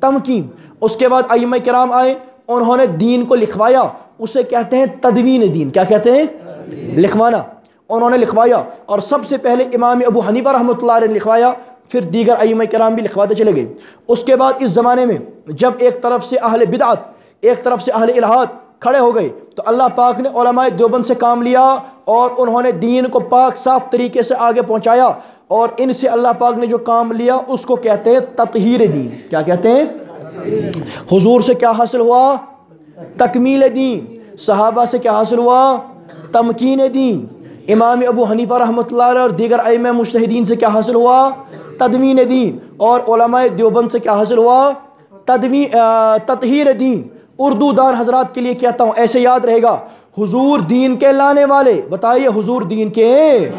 S3: تمکین۔ اس کے بعد ائمہ کرام آئے، انہوں نے دین کو لکھوایا، اسے کہتے ہیں تدوین دین۔ کیا کہتے ہیں؟ لکھوانا۔ انہوں نے لکھوایا اور سب سے پہلے امام ابو حنیفہ رحمۃ اللہ علیہ نے لکھوایا، پھر دیگر ائمہ کرام بھی لکھواتے چلے گئے۔ اس کے بعد اس زمانے میں جب ایک طرف سے اہل بدعت ایک طرف سے اہل الہاد کھڑے ہو گئے تو اللہ پاک نے علماء دیوبند سے کام لیا اور انہوں نے دین کو پاک صاف طریقے سے آگے پہنچایا، اور ان سے اللہ پاک نے جو کام لیا اس کو کہتے ہیں تطہیر دین۔ کیا کہتے ہیں؟ حضور سے کیا حاصل ہوا؟ تکمیل دین۔ صحابہ سے کیا حاصل ہوا؟ تمکین دین۔ امام ابو حنیفہ رحمۃ اللہ علیہ اور دیگر ائمہ مجتہدین سے کیا حاصل ہوا؟ تدوین دین۔ اور علماء دیوبند سے کیا حاصل ہوا؟ تطہیر دین۔ اردو دان حضرات کے لیے کہتا ہوں، ایسے یاد رہے گا، حضور دین کے لانے والے، بتائیے حضور دین کے،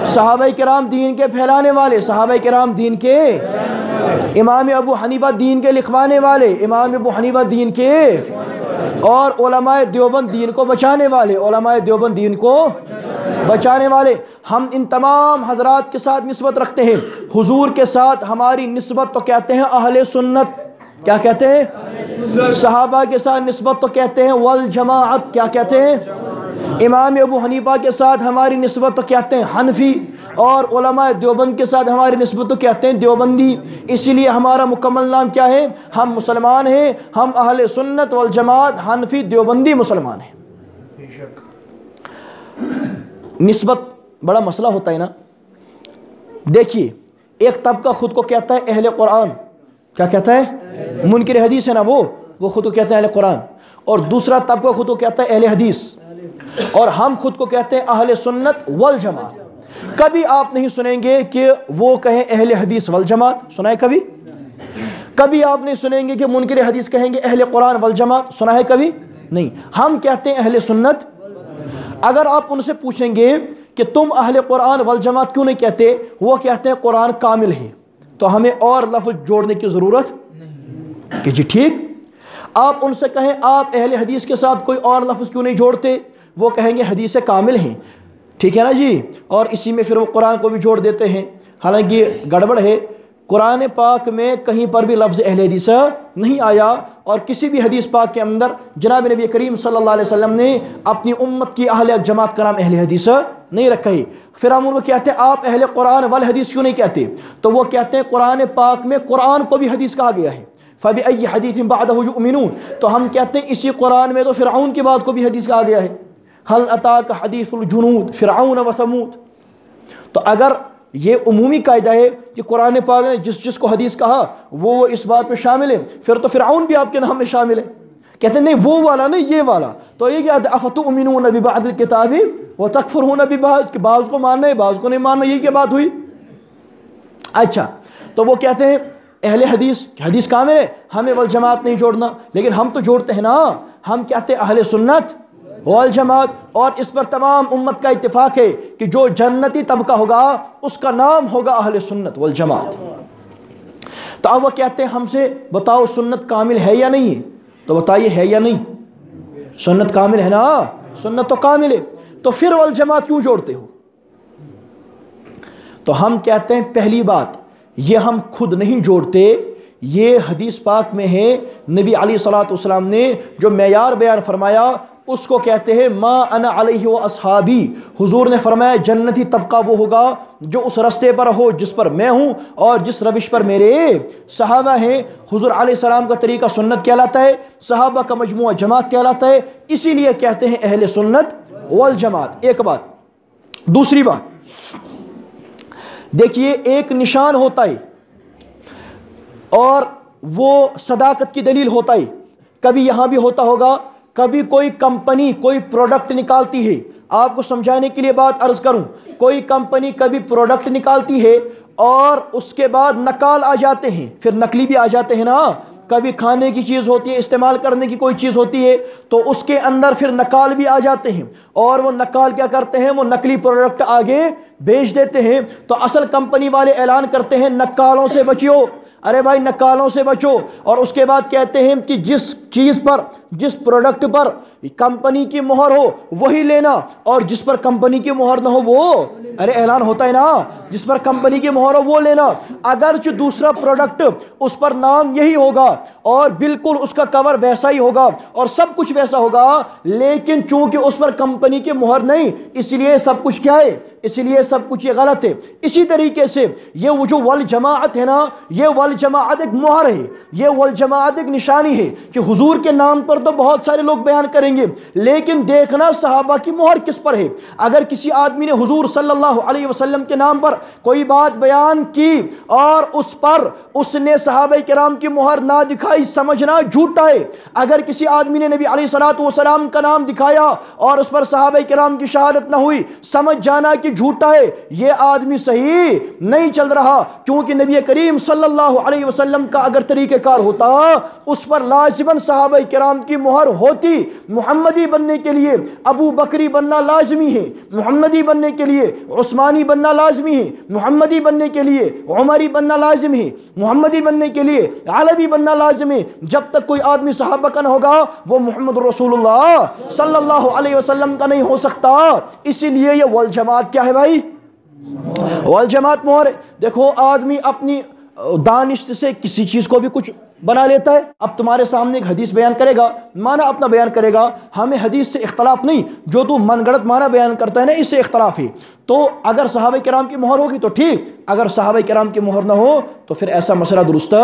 S3: صحابہ کرام دین کے پھیلانے والے، صحابہ کرام دین کے، امام ابو حنیفہ دین کے لکھوانے والے، امام ابو حنیفہ دین کے، اور علماء دیوبند دین کو بچانے والے، علماء دیوبند دین کو بچانے والے۔ ہم ان تمام حضرات کے ساتھ نسبت رکھتے ہیں۔ حضور کے ساتھ ہماری نسبت تو کہتے ہیں اہل سنت۔ کیا کہتے ہیں؟ صحابہ کے ساتھ نسبت تو کہتے ہیں والجماعت۔ کیا کہتے ہیں؟ امام ابو حنیفہ کے ساتھ ہماری نسبت تو کہتے ہیں حنفی، اور علماء دیوبند کے ساتھ ہماری نسبت تو کہتے ہیں دیوبندی۔ اسی لیے ہمارا مکمل نام کیا ہے؟ ہم مسلمان ہیں، ہم اہل سنت والجماعت حنفی دیوبندی مسلمان ہیں۔ نسبت بڑا مسئلہ ہوتا ہے نا۔ دیکھیے ایک طبقہ خود کو کہتا ہے اہل قرآن۔ کیا کہتا ہے؟ منکر حدیث ہے نا، وہ خود کو کہتا ہے اہل قرآن، اور دوسرا طبقہ خود کو کہتا ہے اہل حدیث، اور ہم خود کو کہتے ہیں اہل سنت والجماعت۔ کبھی آپ نہیں سنیں گے کہ وہ کہیں اہل حدیث والجماعت، سنا ہے کبھی؟ کبھی آپ نہیں سنیں گے کہ منکر حدیث کہیں گے اہل قرآن والجماعت، سنا ہے کبھی؟ نہیں۔ ہم کہتے ہیں اہل سنت۔ اگر آپ ان سے پوچھیں گے کہ تم اہل قرآن والجماعت کیوں نہیں کہتے، وہ کہتے ہیں قرآن کامل ہے، تو ہمیں اور لفظ جوڑنے کی ضرورت کہ جی ٹھیک۔ آپ ان سے کہیں آپ اہل حدیث کے ساتھ کوئی اور لفظ کیوں نہیں جوڑتے، وہ کہیں گے حدیث کامل ہیں، ٹھیک ہے نا جی، اور اسی میں پھر وہ قرآن کو بھی جوڑ دیتے ہیں۔ حالانکہ گڑبڑ ہے، قرآن پاک میں کہیں پر بھی لفظ اہل حدیث نہیں آیا، اور کسی بھی حدیث پاک کے اندر جناب نبی کریم صلی اللہ علیہ وسلم نے اپنی امت کی اہل جماعت کا نام اہل حدیث نہیں رکھا ہے۔ پھر ہم ان کو کہتے ہیں آپ اہل قرآن والحدیث کیوں نہیں کہتے؟ تو وہ کہتے ہیں قرآن پاک میں قرآن کو بھی حدیث کہا گیا ہے، فَبِأَيِّ حَدِيثٍ بَعْدَهُ يُؤْمِنُونَ، تو ہم کہتے ہیں اسی قرآن میں تو فرعون کی بات کو بھی حدیث کہا گیا ہے، هَلْ أَتَاكَ حَدِيثُ الْجُنُودِ فِرْعَوْنَ وَثَمُودَ۔ تو اگر یہ عمومی قاعدہ ہے کہ قرآن پاک نے جس جس کو حدیث کہا وہ اس بات پہ شامل ہے، پھر تو فرعون بھی آپ کے نام میں شامل ہے۔ کہتے ہیں نہیں وہ والا نہیں یہ والا، تو یہ کہ افتؤمنون ببعض الکتاب وتکفرون ببعض، کہ بعض کو ماننا ہے بعض کو نہیں ماننا، یہ کیا بات ہوئی؟ اچھا تو وہ کہتے ہیں اہل حدیث حدیث کامل ہے، ہمیں والجماعت نہیں جوڑنا، لیکن ہم تو جوڑتے ہیں نا، ہم کہتے ہیں اہل سنت والجماعت، اور اس پر تمام امت کا اتفاق ہے کہ جو جنتی طبقہ ہوگا اس کا نام ہوگا اہل سنت والجماعت۔ تو اب وہ کہتے ہیں ہم سے بتاؤ سنت کامل ہے یا نہیں ہے؟ تو بتائیے ہے یا نہیں؟ سنت کامل ہے نا، سنت تو کامل ہے، تو پھر والجماعت کیوں جوڑتے ہو؟ تو ہم کہتے ہیں پہلی بات یہ ہم خود نہیں جوڑتے، یہ حدیث پاک میں ہے، نبی علیہ الصلوۃ والسلام نے جو معیار بیان فرمایا اس کو کہتے ہیں ما انا علیہ و اصحابی۔ حضور نے فرمایا جنتی طبقہ وہ ہوگا جو اس رستے پر ہو جس پر میں ہوں اور جس روش پر میرے صحابہ ہیں۔ حضور علیہ السلام کا طریقہ سنت کہلاتا ہے، صحابہ کا مجموعہ جماعت کہلاتا ہے، اسی لیے کہتے ہیں اہل سنت والجماعت۔ ایک بات۔ دوسری بات دیکھیے ایک نشان ہوتا ہے اور وہ صداقت کی دلیل ہوتا ہے، کبھی یہاں بھی ہوتا ہوگا، کبھی کوئی کمپنی کوئی پروڈکٹ نکالتی ہے، آپ کو سمجھانے کے لیے بات عرض کروں، کوئی کمپنی کبھی پروڈکٹ نکالتی ہے اور اس کے بعد نقال آ جاتے ہیں، پھر نقلی بھی آ جاتے ہیں نا، کبھی کھانے کی چیز ہوتی ہے، استعمال کرنے کی کوئی چیز ہوتی ہے تو اس کے اندر پھر نقال بھی آ جاتے ہیں، اور وہ نقال کیا کرتے ہیں، وہ نقلی پروڈکٹ آگے بیچ دیتے ہیں۔ تو اصل کمپنی والے اعلان کرتے ہیں نقالوں سے بچو، ارے بھائی نقالوں سے بچو، اور اس کے بعد کہتے ہیں کہ جس چیز پر جس پروڈکٹ پر کمپنی کی مہر ہو وہی لینا، اور جس پر کمپنی کی مہر نہ ہو وہ، ارے اعلان ہوتا ہے نا، جس پر کمپنی کی مہر ہو وہ لینا، اگرچہ دوسرا پروڈکٹ اس پر نام یہی ہوگا اور بالکل اس کا کور ویسا ہی ہوگا اور سب کچھ ویسا ہوگا، لیکن چونکہ اس پر کمپنی کی مہر نہیں اس لیے سب کچھ کیا ہے، اس لیے سب کچھ یہ غلط ہے۔ اسی طریقے سے یہ جو والجماعت ہے نا، یہ والجماعت ایک مہر ہے، یہ والجماعت ایک نشانی ہے کہ حضور کے نام پر تو بہت سارے لوگ بیان کریں گے، لیکن دیکھنا صحابہ کی مہر کس پر ہے۔ اگر کسی آدمی نے حضور صلی اللہ علیہ وسلم کے نام پر کوئی بات بیان کی اور اس پر اس نے صحابہ کرام کی مہر نہ دکھائی، سمجھنا جھوٹا ہے۔ اگر کسی آدمی نے نبی علیہ الصلوۃ والسلام کا نام دکھایا اور اس پر صحابہ کرام کی شہادت نہ ہوئی، سمجھ جانا کہ جھوٹا ہے، یہ آدمی صحیح نہیں چل رہا، کیونکہ نبی کریم صلی اللہ علیہ وسلم کا اگر طریقہ کار ہوتا اس پر لازماً صحابہ کرام کی مہر ہوتی۔ محمدی بننے کے لیے ابو بکری بننا لازمی ہے، محمدی بننے کے لیے عثمانی بننا لازمی ہے، محمدی بننے کے لیے عمری بننا لازم ہے، محمدی بننے کے لیے علوی بننا لازم ہے۔ جب تک کوئی آدمی صحابہ کا نہ ہوگا وہ محمد رسول اللہ صلی اللہ علیہ وسلم کا نہیں ہو سکتا۔ اسی لیے یہ والجماعت کیا ہے بھائی؟ والجماعت مہر ہے۔ دیکھو آدمی اپنی دانش سے کسی چیز کو بھی کچھ بنا لیتا ہے۔ اب تمہارے سامنے ایک حدیث بیان کرے گا، معنی اپنا بیان کرے گا، ہمیں حدیث سے اختلاف نہیں، جو تو من گڑت معنی بیان کرتا ہے نا اس سے اختلاف ہے۔ تو اگر صحابہ کرام کی مہر ہوگی تو ٹھیک، اگر صحابہ کرام کی مہر نہ ہو تو پھر ایسا مسئلہ درست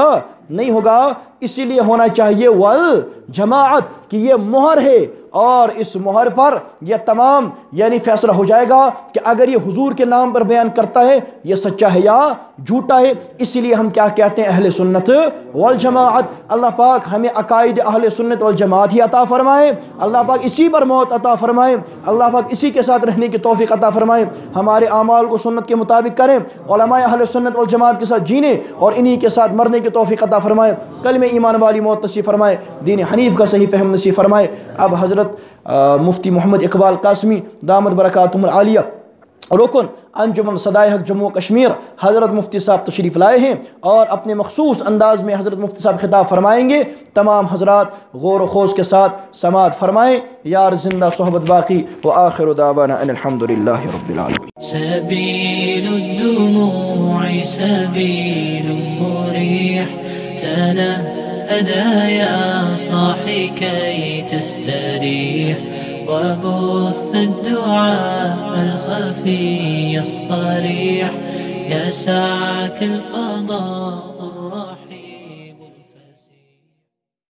S3: نہیں ہوگا۔ اسی لیے ہونا چاہیے والجماعت کہ یہ مہر ہے، اور اس مہر پر یہ تمام یعنی فیصلہ ہو جائے گا کہ اگر یہ حضور کے نام پر بیان کرتا ہے یہ سچا ہے یا جھوٹا ہے۔ اسی لیے ہم کیا کہتے ہیں؟ اہل سنت والجماعت۔ اللہ پاک ہمیں عقائد اہل سنت والجماعت ہی عطا فرمائے، اللہ پاک اسی پر موت عطا فرمائے، اللہ پاک اسی کے ساتھ رہنے کی توفیق عطا فرمائے، ہمارے اعمال کو سنت کے مطابق کریں، علماء اہل سنت والجماعت کے ساتھ جینے اور انہی کے ساتھ مرنے کی توفیق عطا فرمائے، کلمہ ایمان والی موت نصیب فرمائے، دین حنیف کا صحیح فہم نصیب فرمائے۔ اب حضرت مفتی محمد اقبال قاسمی دامت برکاتہم العالیہ رکن انجمن صدائے حق جموں کشمیر حضرت مفتی صاحب تشریف لائے ہیں اور اپنے مخصوص انداز میں حضرت مفتی صاحب خطاب فرمائیں گے۔ تمام حضرات غور و خوض کے ساتھ سماعت فرمائیں۔ یار زندہ صحبت باقی، وآخر دعوانا ان الحمدللہ رب العالمین۔
S4: سبيل الدموع سبيل مريح تنهدى يا صاحي كي تستريح وبث الدعاء الخفي الصريح يسعك الفضاء.